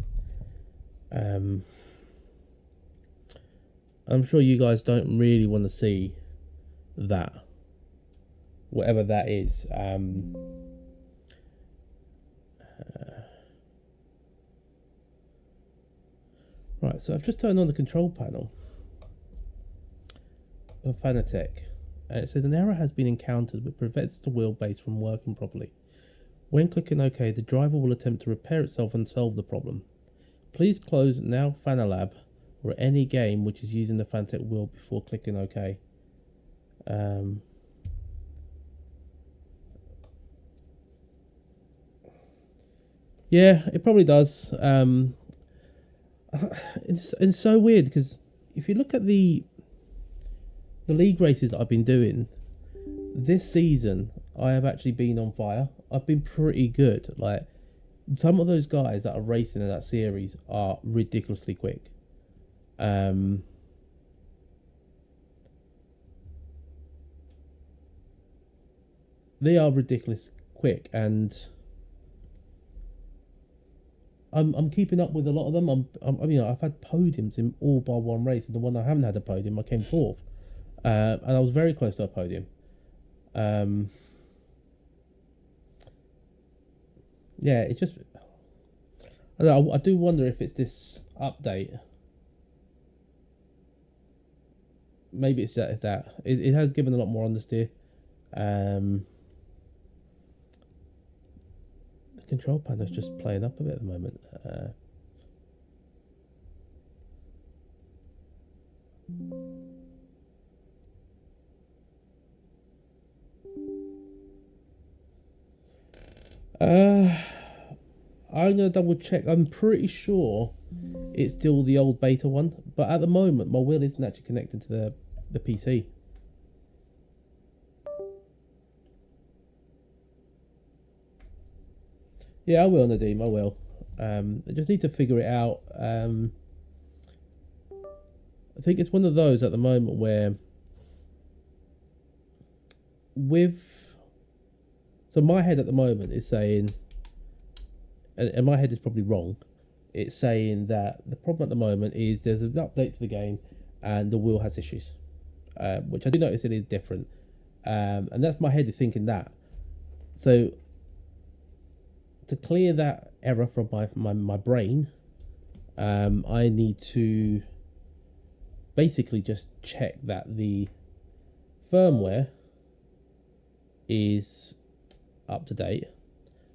I'm sure you guys don't really want to see that, whatever that is. Right, so I've just turned on the control panel of Fanatec, and it says an error has been encountered which prevents the wheelbase from working properly. When clicking OK, the driver will attempt to repair itself and solve the problem. Please close Now Fanalab or any game which is using the Fanatec wheel before clicking OK. Yeah, it probably does. It's so weird because if you look at the league races that I've been doing this season, I have actually been on fire. I've been pretty good. Like, some of those guys that are racing in that series are ridiculously quick. They are ridiculously quick, and I'm keeping up with a lot of them. I've had podiums in all but one race, and the one I haven't had a podium, I came fourth, and I was very close to a podium. Yeah, it's just, I do wonder if it's this update. Maybe it's that. It has given a lot more understeer. The control panel's just playing up a bit at the moment. I'm gonna double check. I'm pretty sure it's still the old beta one, but at the moment my wheel isn't actually connected to the PC. Yeah, I will, Nadeem, I will. I just need to figure it out. I think it's one of those at the moment where so my head at the moment is saying, and my head is probably wrong, it's saying that the problem at the moment is there's an update to the game and the wheel has issues, which I do notice it is different, and that's my head is thinking that. So to clear that error from my brain, I need to basically just check that the firmware is up to date.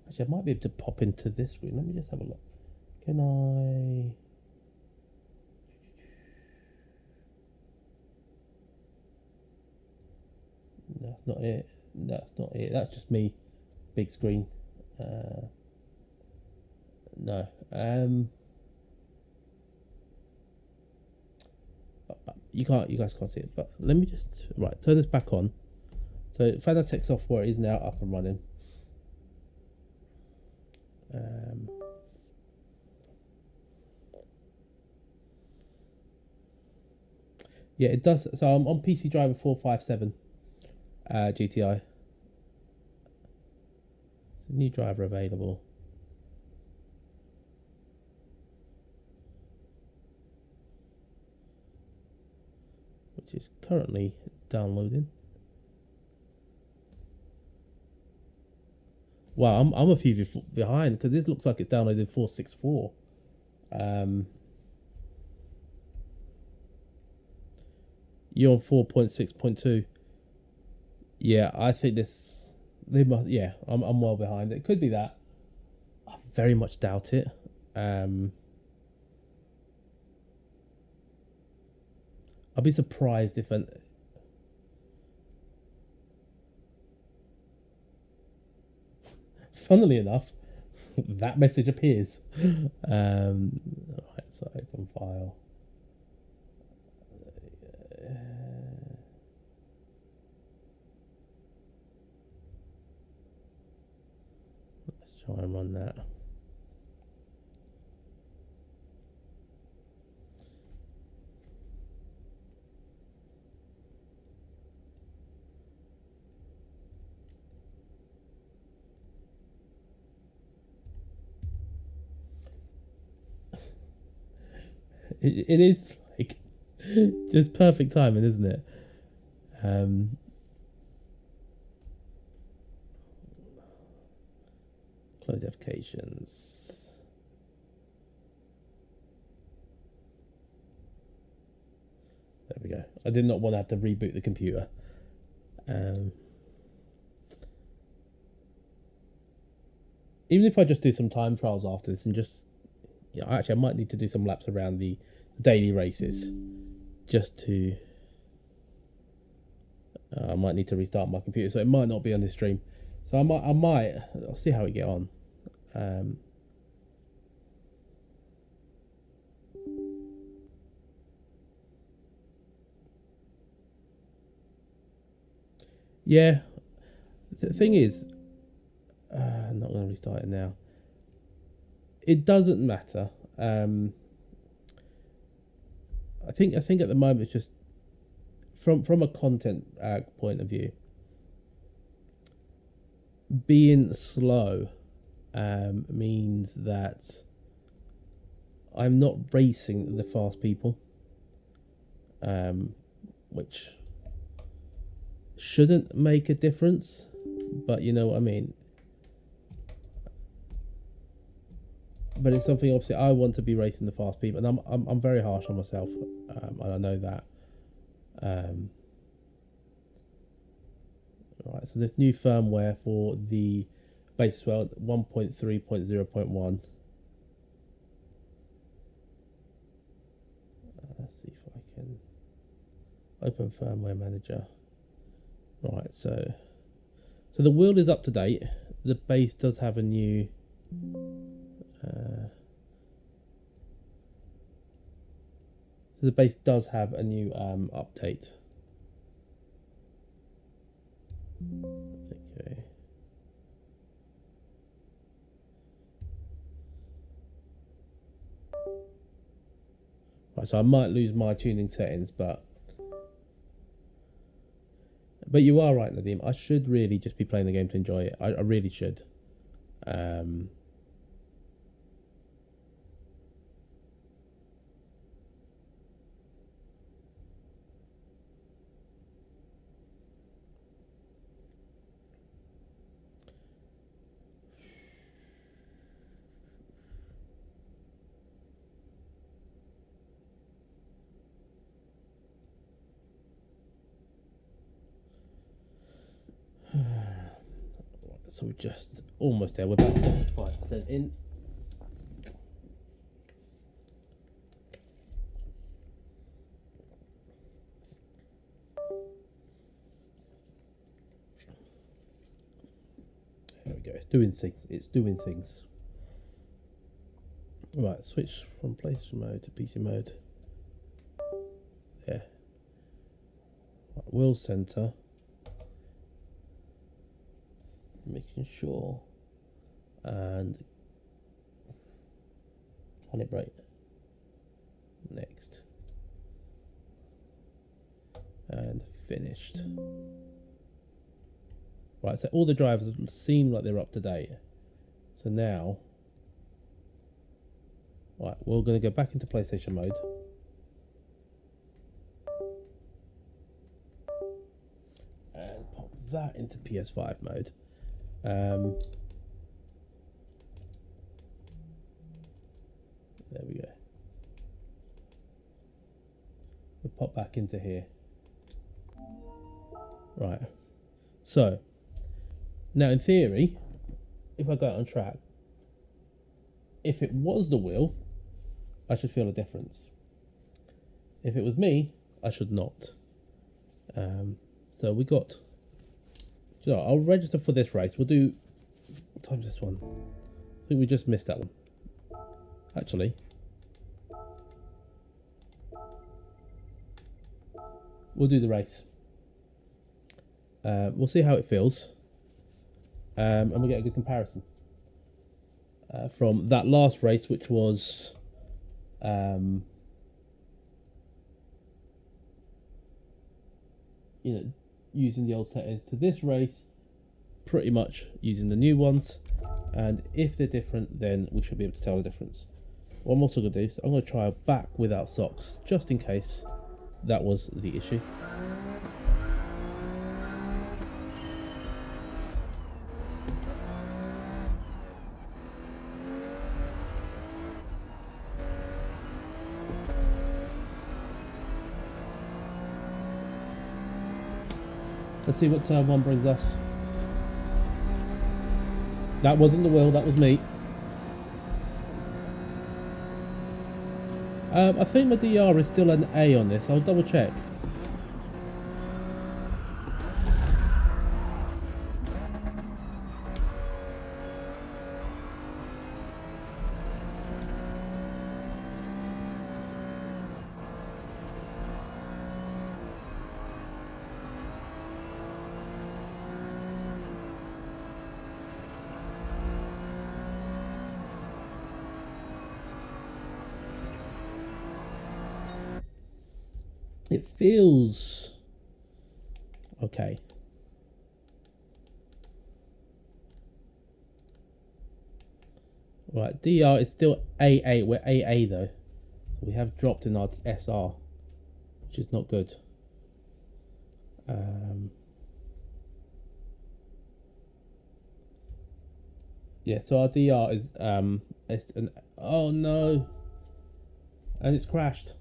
Actually, I might be able to pop into this screen. Let me just have a look. Can I? That's not it. That's not it. That's just me. Big screen. No. But you guys can't see it. But let me just turn this back on. So Fanatec software is now up and running. Yeah, it does. So I'm on PC Driver 457 GTI. New driver available. which is currently downloading. Wow, I'm a few behind because this looks like it's downloaded 464. You're on 4.6.2. Yeah, I think this. They must. Yeah, I'm well behind. It could be that. I very much doubt it. I'll be surprised if an. Funnily enough, that message appears. Right, so open file. Let's try and run that. It is like just perfect timing, isn't it? Close applications. There we go. I did not want to have to reboot the computer. Even if I just do some time trials after this and just, yeah, actually I might need to do some laps around the daily races just to. I might need to restart my computer, so it might not be on this stream. So I'll see how we get on. Yeah, the thing is, I'm not going to restart it now. It doesn't matter. I think at the moment it's just from a content point of view, being slow means that I'm not racing the fast people, which shouldn't make a difference, but you know what I mean. But it's something obviously I want to be racing the fast people, and I'm very harsh on myself, and I know that. Right, so this new firmware for the base as well, 1.3.0.1. Let's see if I can open firmware manager. Right, so the wheel is up to date. The base does have a new. So the base does have a new update. Okay. Right, so I might lose my tuning settings, but you are right, Nadim. I should really just be playing the game to enjoy it. I really should. So we're just almost there. We're about 75% in. There we go. It's doing things. It's doing things. Right, switch from PlayStation mode to PC mode. Yeah. Right, wheel center. Making sure, and calibrate. Next, and finished. Right, so all the drivers seem like they're up to date. So now, right, we're going to go back into PlayStation mode. that into PS5 mode. There we go. We'll pop back into here. Right. So, now in theory, if I go out on track, if it was the wheel, I should feel a difference. If it was me, I should not. So we got... You know, I'll register for this race. We'll do... What time's this one? I think we just missed that one. Actually. We'll do the race. We'll see how it feels. And we'll get a good comparison. From that last race, which was... you know, using the old settings, to this race, pretty much using the new ones. And if they're different, then we should be able to tell the difference. What I'm also going to do is I'm going to try back without socks, just in case that was the issue. Let's see what turn one brings us. That wasn't the wheel, that was me. I think my DR is still an A on this. I'll double check. It feels okay. Right, DR is still AA. We're AA though. We have dropped in our SR, which is not good. Yeah, so our DR is it's an, oh no, and it's crashed.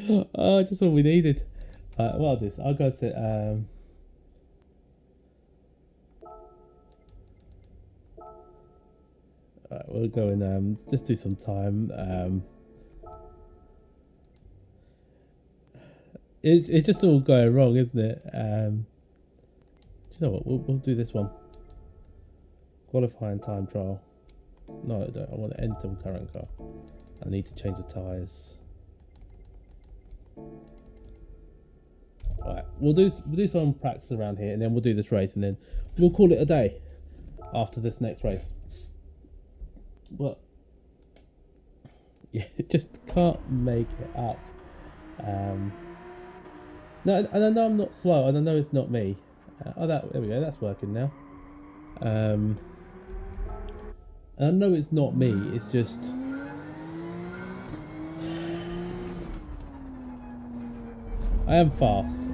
Oh, just what we needed. What I'll do is I'll go sit. Alright, we'll go and just do some time. It's just all going wrong, isn't it? Do you know what? We'll do this one. Qualifying time trial. No, I don't. I want to enter current car. I need to change the tyres. Right, we'll do some practice around here, and then we'll do this race, and then we'll call it a day after this next race. But yeah, just can't make it up. No, and I know I'm not slow, and I know it's not me. Oh, there we go. That's working now. And I know it's not me. It's just. I am fast.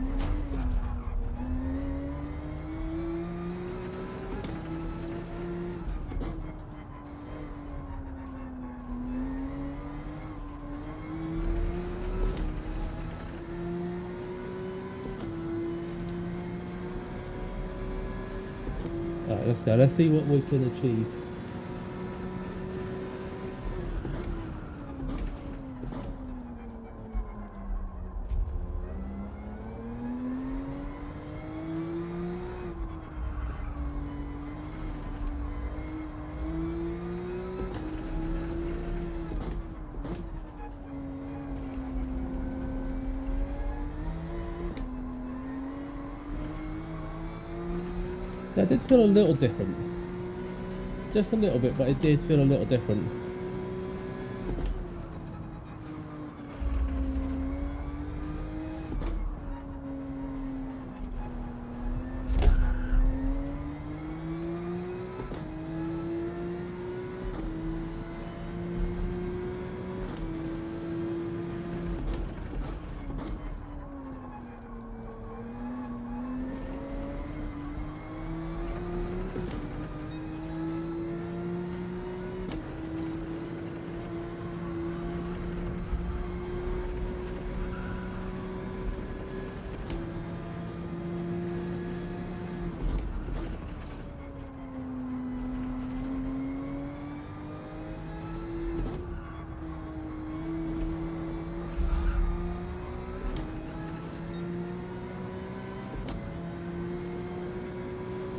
Alright, let's go. Let's see what we can achieve. That did feel a little different. Just a little bit, but it did feel a little different.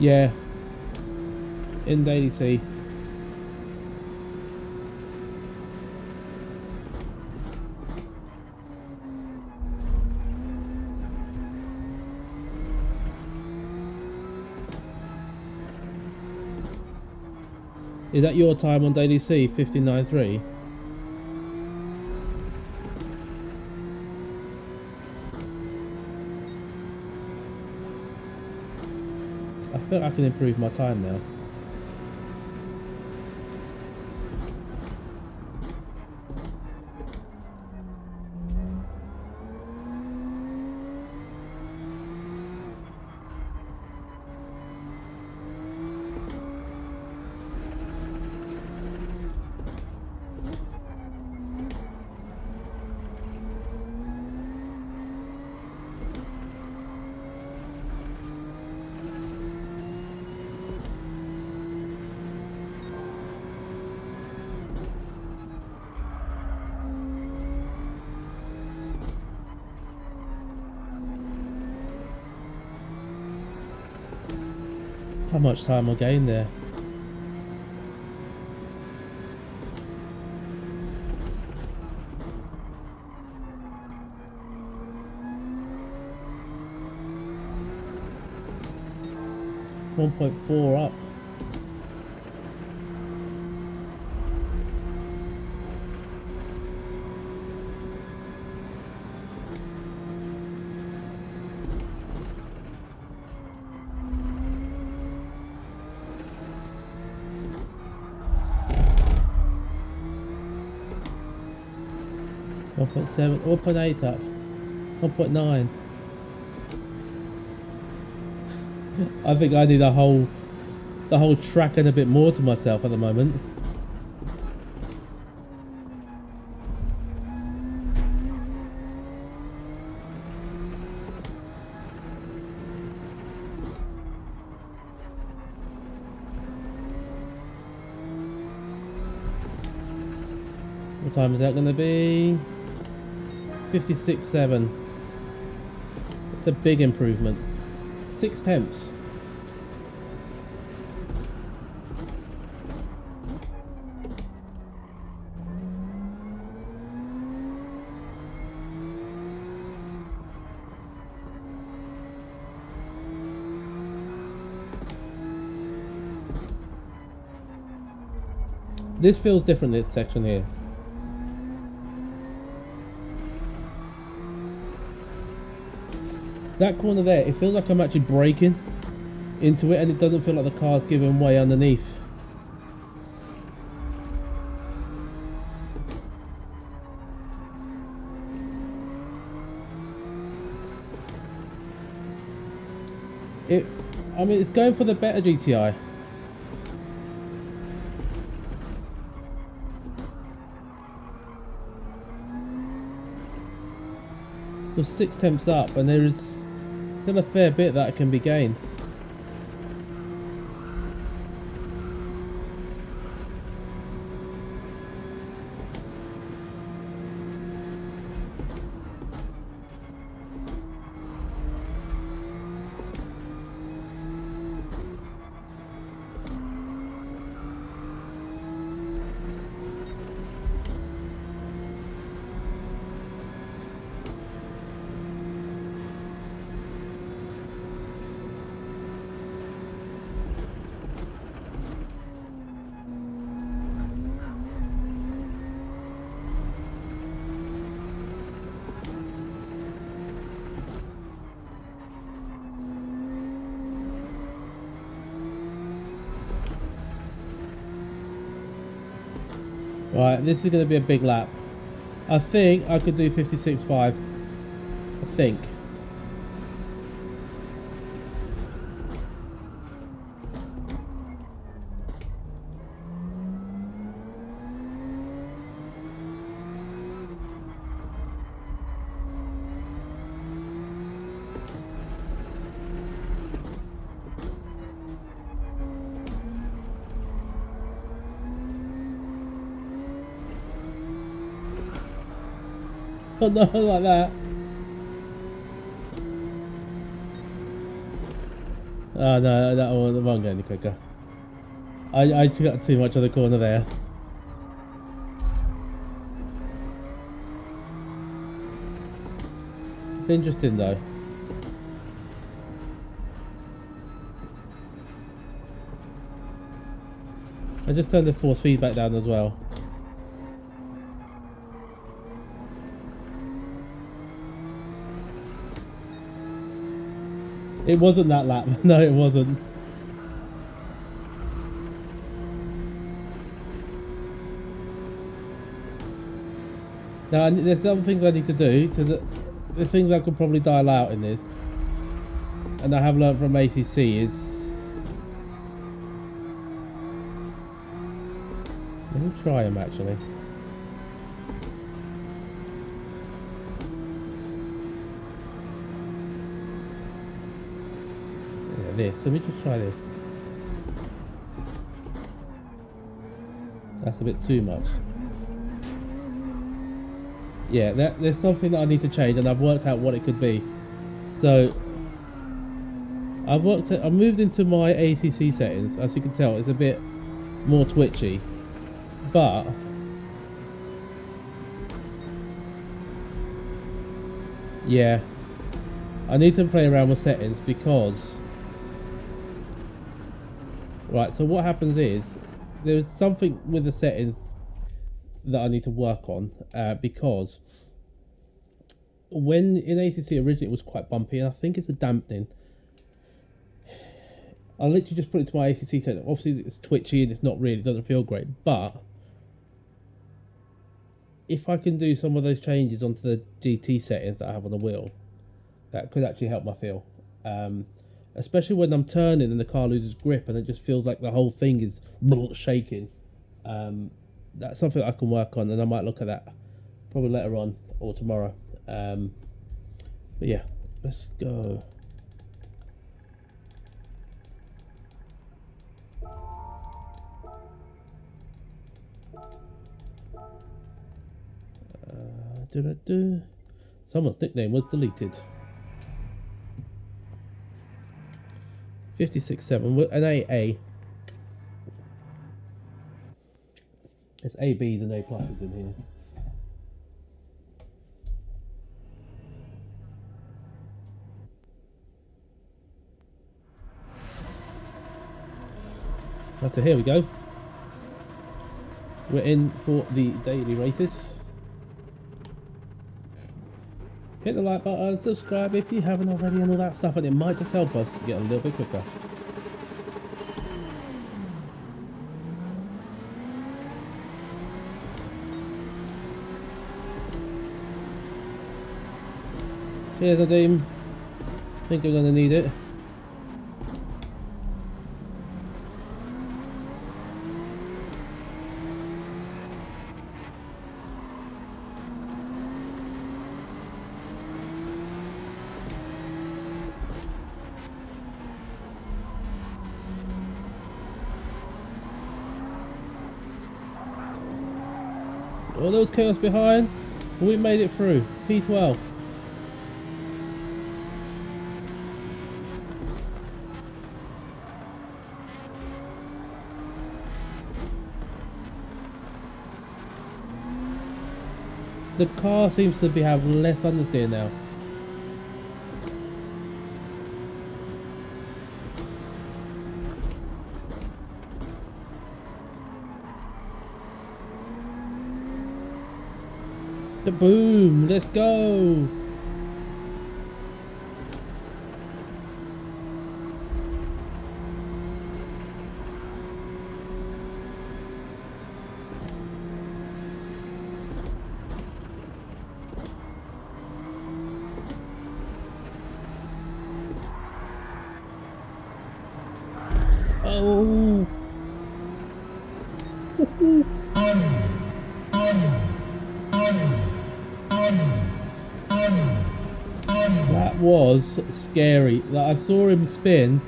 Yeah. In Daily C. Is that your time on Daily C? 59.3? I feel like I can improve my time now. How much time I gained there? .4 up. .7, 1.8 up, 1.9. I think I need the whole track and a bit more to myself at the moment. What time is that going to be? 56.7. It's a big improvement. 6 tenths. This feels different, this section here. That corner there, it feels like I'm actually braking into it, and it doesn't feel like the car's giving way underneath. I mean, it's going for the better GTI. We're 6 tenths up, and there is still a fair bit that can be gained. Right, this is going to be a big lap. I think I could do 56.5. I think. Oh no, like that. Oh no, that one won't go any quicker. I got too much on the corner there. It's interesting though. I just turned the force feedback down as well. It wasn't that lap. No, it wasn't. Now, there's some things I need to do, because the things I could probably dial out in this, and I have learned from ACC, is... Let me try them, actually. Yeah, this. Let me just try this. That's a bit too much. Yeah, there's something that I need to change, and I've worked out what it could be. So I've moved into my ACC settings. As you can tell, it's a bit more twitchy, but yeah, I need to play around with settings because right. So what happens is there's something with the settings that I need to work on, because when in ACC originally it was quite bumpy, and I think it's a dampening. I literally just put it to my ACC setting. Obviously it's twitchy and it's not really, it doesn't feel great, but if I can do some of those changes onto the GT settings that I have on the wheel, that could actually help my feel, especially when I'm turning and the car loses grip and it just feels like the whole thing is shaking. That's something I can work on, and I might look at that probably later on or tomorrow. But yeah, let's go. Someone's nickname was deleted. 56.7, an AA. There's A, B's and A pluses in here. So here we go. We're in for the daily races. Hit the like button, subscribe if you haven't already, and all that stuff, and it might just help us get a little bit quicker. Cheers, Nadeem. Think I'm gonna need it. All those chaos behind, but we made it through. P12. The car seems to have less understeer now. The boom, let's go. Oh. That was scary. Like, I saw him spin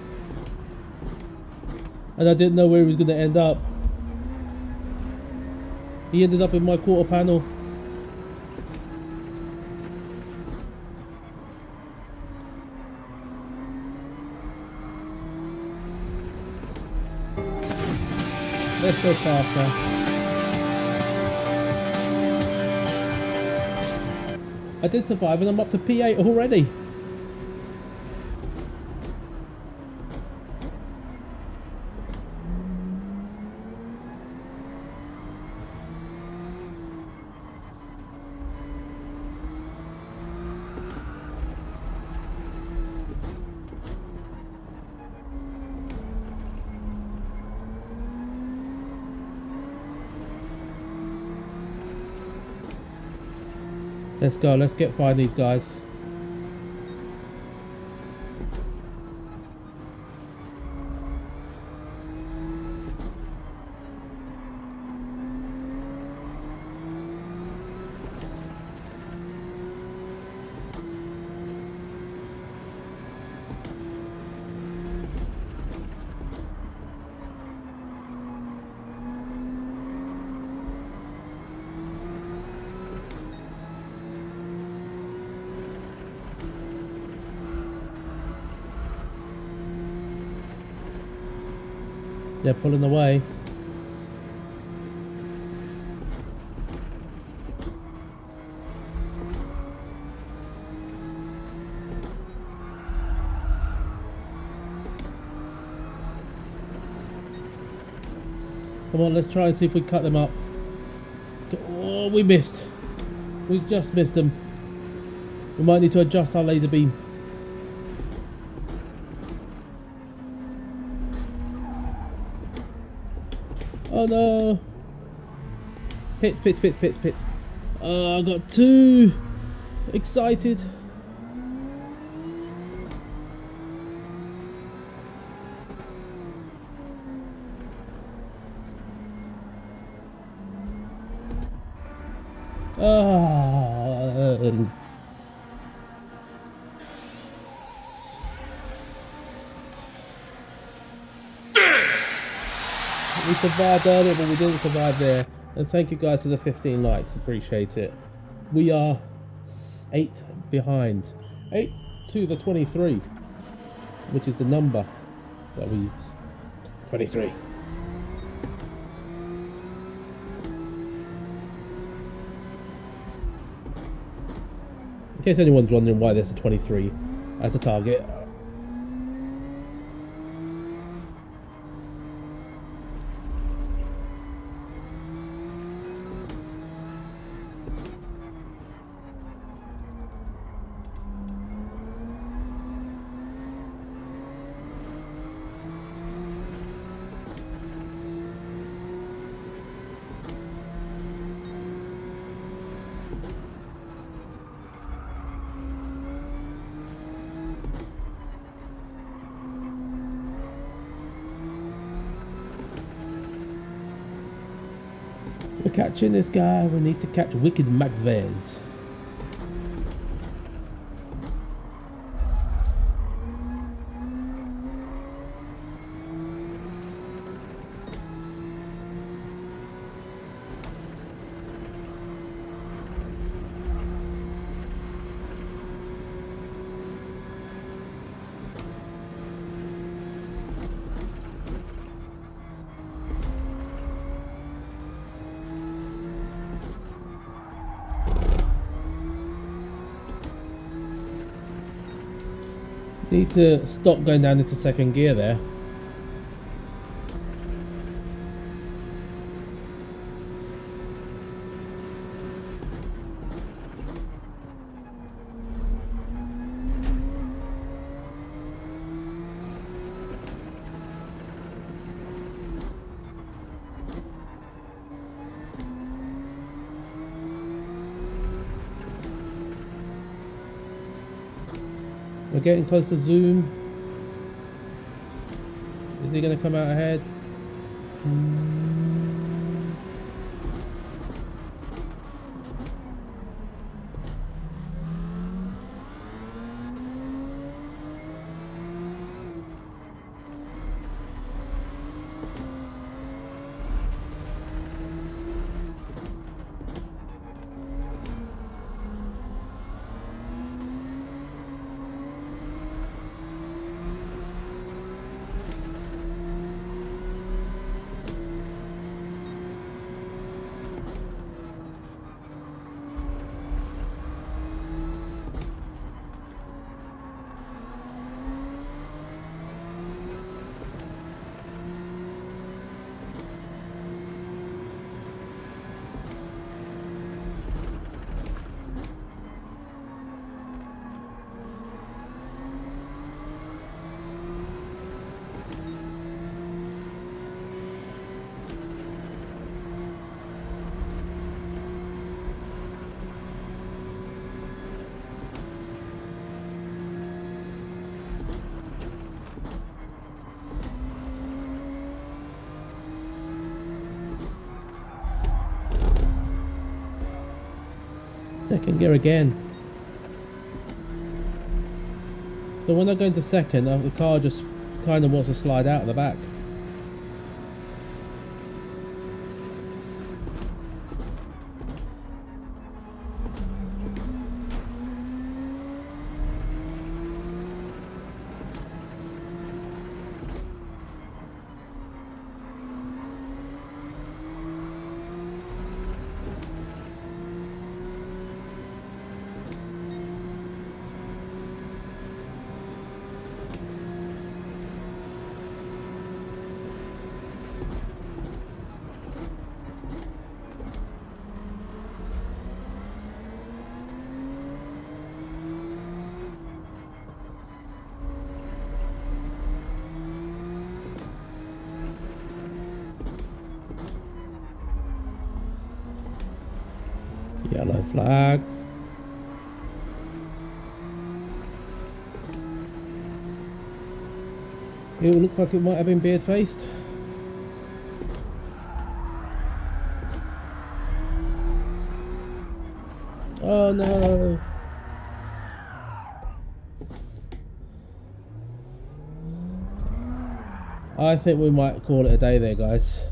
and I didn't know where he was going to end up. He ended up in my quarter panel. Let's go faster. I did survive and I'm up to P8 already. Let's go, let's find these guys. They're pulling away. Come on, let's try and see if we cut them up. Oh, we missed. We just missed them. We might need to adjust our laser beam. Oh no! Pits, pits, pits, pits, pits. Oh, I got too excited. Oh. We survived earlier, but we didn't survive there. And thank you guys for the 15 likes. Appreciate it. We are 8 behind. 8 to the 23, which is the number that we use. 23. In case anyone's wondering why there's a 23 as a target. We're catching this guy. We need to catch Wicked Max Vez. Need to stop going down into second gear there. We're getting close to Zoom. Is he going to come out ahead? Second gear again. So when I go into second, the car just kind of wants to slide out of the back. Yellow flags. It looks like it might have been beard faced. Oh no. I think we might call it a day there, guys.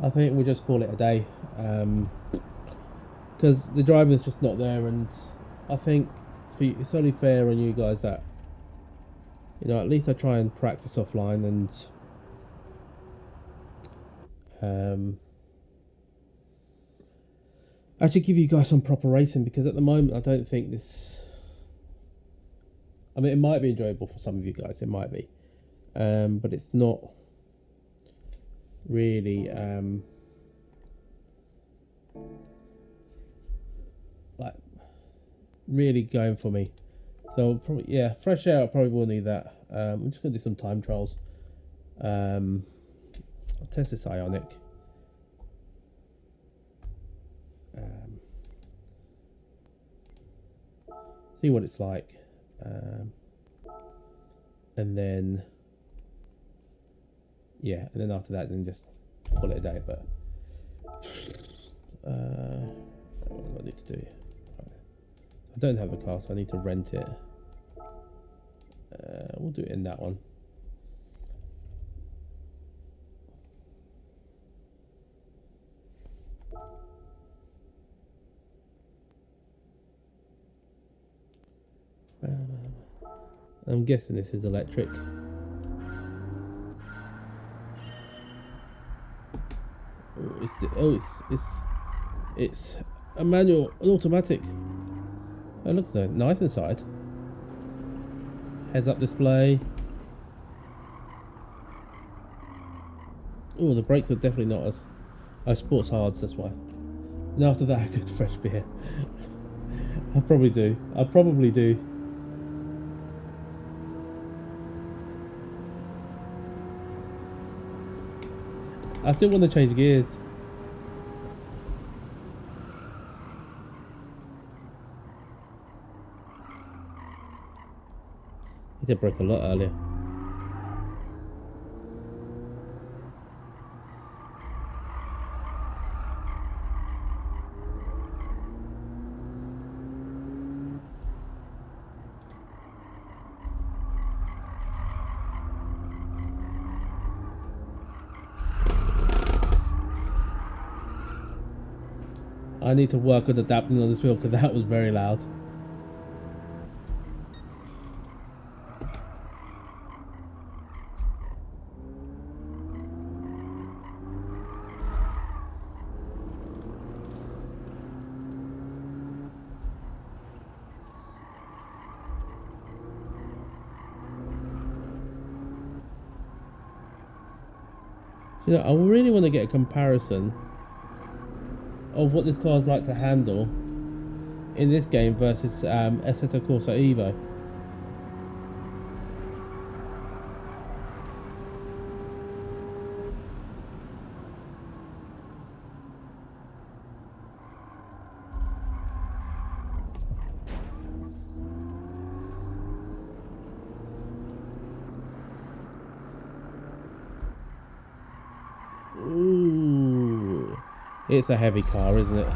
I think we'll just call it a day, because the driving's just not there, and I think it's only fair on you guys that, you know, at least I try and practice offline and actually give you guys some proper racing, because at the moment I don't think this, I mean, it might be enjoyable for some of you guys, it might be, but it's not really like really going for me. So probably, yeah, fresh air, I probably will need that. I'm just gonna do some time trials. I'll test this Ionic. See what it's like, and then yeah, and then after that, then just call it a day. But what do I need to do? I don't have a car, so I need to rent it. We'll do it in that one. I'm guessing this is electric. It's a manual, an automatic. It looks nice inside. Heads up display. Oh, the brakes are definitely not as sports hards, that's why. And after that, a good fresh beer. I probably do. I still want to change gears. He did break a lot earlier. I need to work on adapting on this wheel because that was very loud. You know, I really want to get a comparison of what this car is like to handle in this game versus Assetto Corsa Evo. It's a heavy car, isn't it?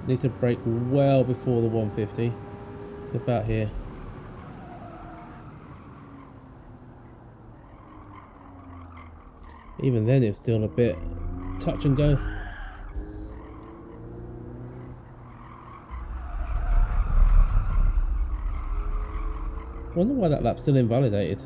Need to brake well before the 150. About here. Even then it's still a bit touch and go. Wonder why that lap's still invalidated.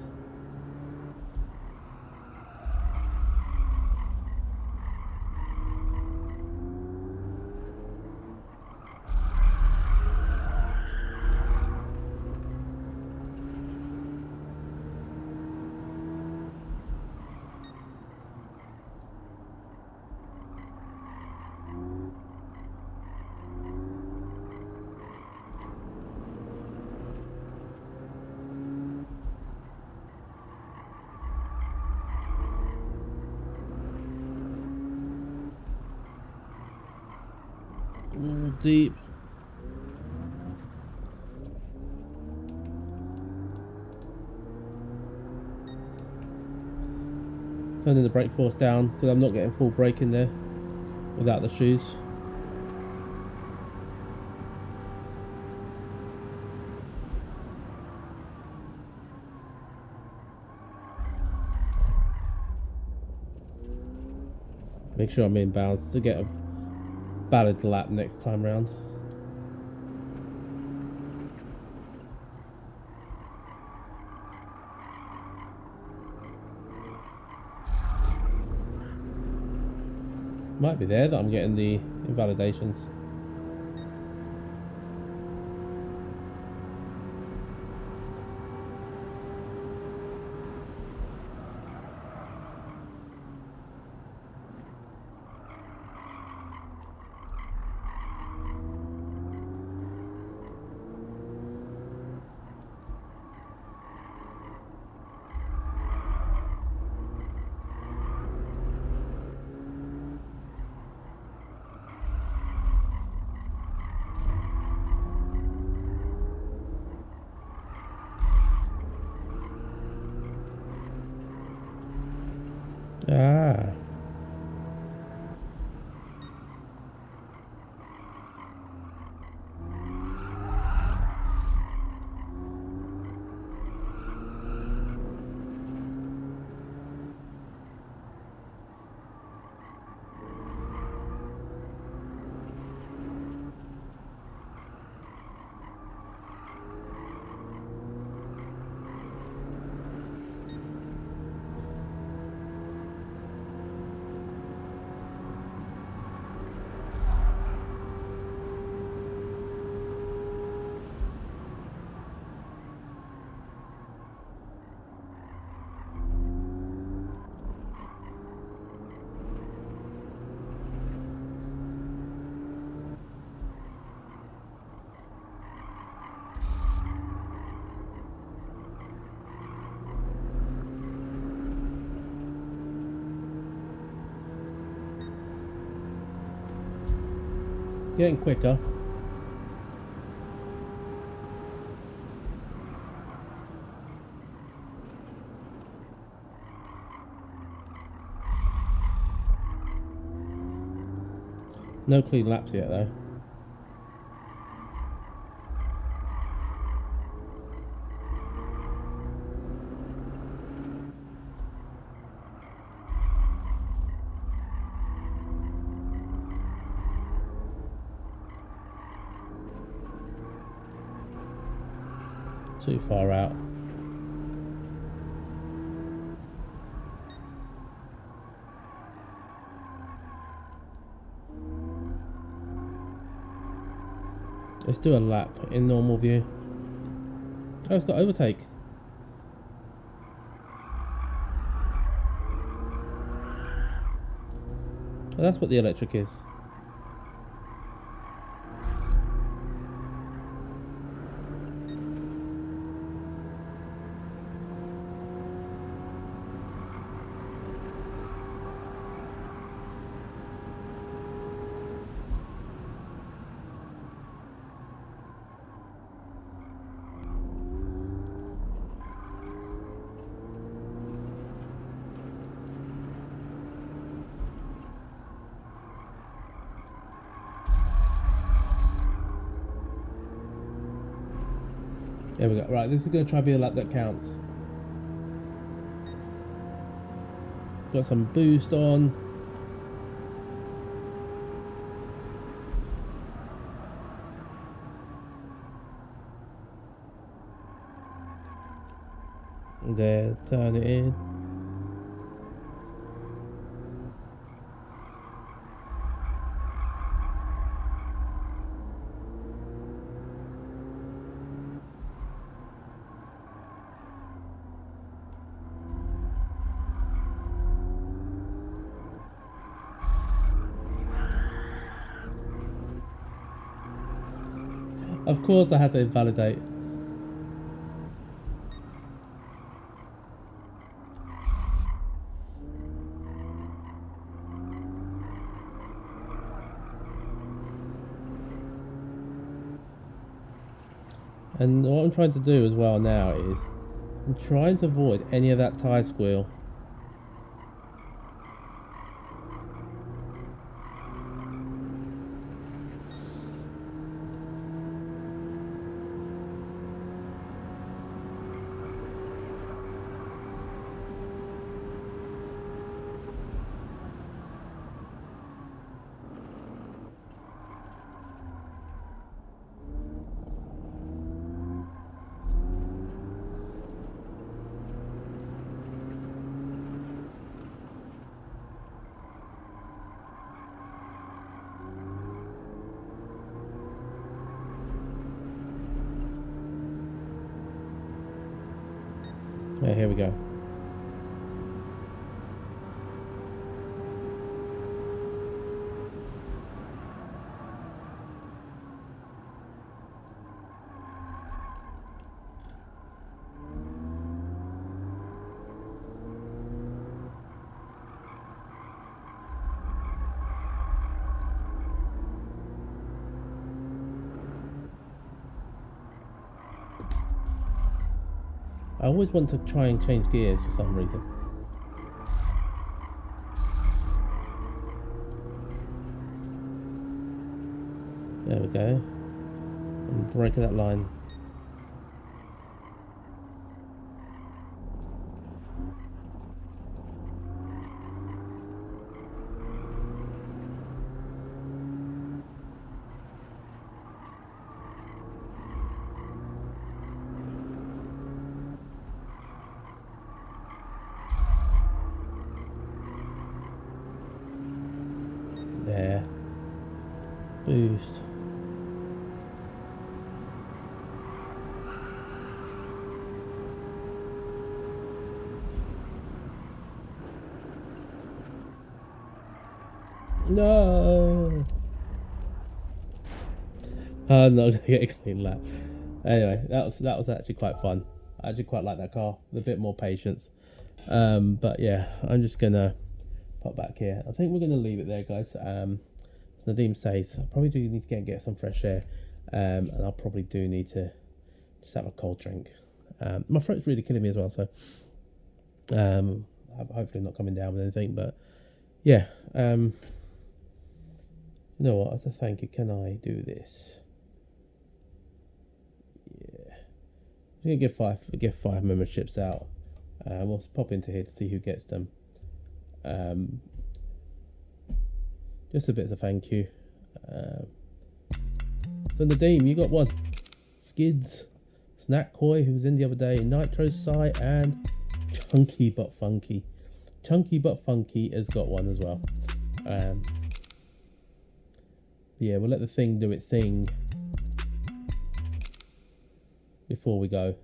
Ooh, deep. Turning the brake force down because I'm not getting full brake in there without the shoes. Make sure I'm in bounds to get a valid lap next time round. Might be there that I'm getting the invalidations. Ah. Getting quicker. No clean laps yet though. Too far out. Let's do a lap in normal view. Oh, it's got overtake. Oh, that's what the electric is. There we go. Right, this is going to try to be a lap that counts. Got some boost on. There, turn it in. Of course I had to invalidate. And what I'm trying to do as well now is I'm trying to avoid any of that tyre squeal. Yeah, here we go. I always want to try and change gears for some reason. There we go. And break that line. There. Boost. No. I'm not gonna get a clean lap. Anyway, that was actually quite fun. I actually quite like that car with a bit more patience. But yeah, I'm just gonna pop back here. I think we're gonna leave it there, guys. Nadeem says I probably do need to get some fresh air, and I'll probably do need to just have a cold drink. My throat's really killing me as well, so I'm hopefully not coming down with anything. But yeah, you know what? As a thank you, can I do this? Yeah, I'm gonna give five memberships out. We'll pop into here to see who gets them. Just a bit of a thank you. So Nadeem, you got one. Skids, Snack Koi, who was in the other day, Nitro Sai, and Chunky But Funky. Chunky But Funky has got one as well. Yeah, we'll let the thing do its thing before we go.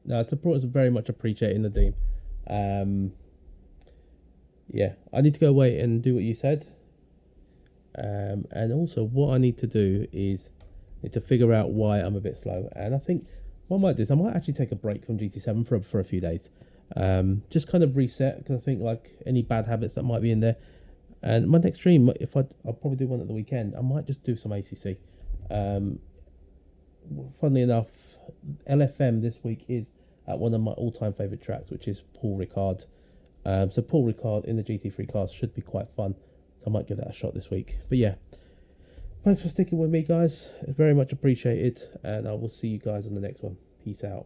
No, it's very much appreciating Nadeem. Yeah, I need to go away and do what you said. And also what I need to do is need to figure out why I'm a bit slow. And I think what I might do is I might actually take a break from GT7 for a few days. Just kind of reset, because I think like any bad habits that might be in there. And my next stream, if I'll probably do one at the weekend, I might just do some ACC. Funnily enough, LFM this week is at one of my all-time favourite tracks, which is Paul Ricard. So Paul Ricard in the GT3 cars should be quite fun. So I might give that a shot this week. But yeah, Thanks for sticking with me, guys. It's very much appreciated, and I will see you guys on the next one. Peace out.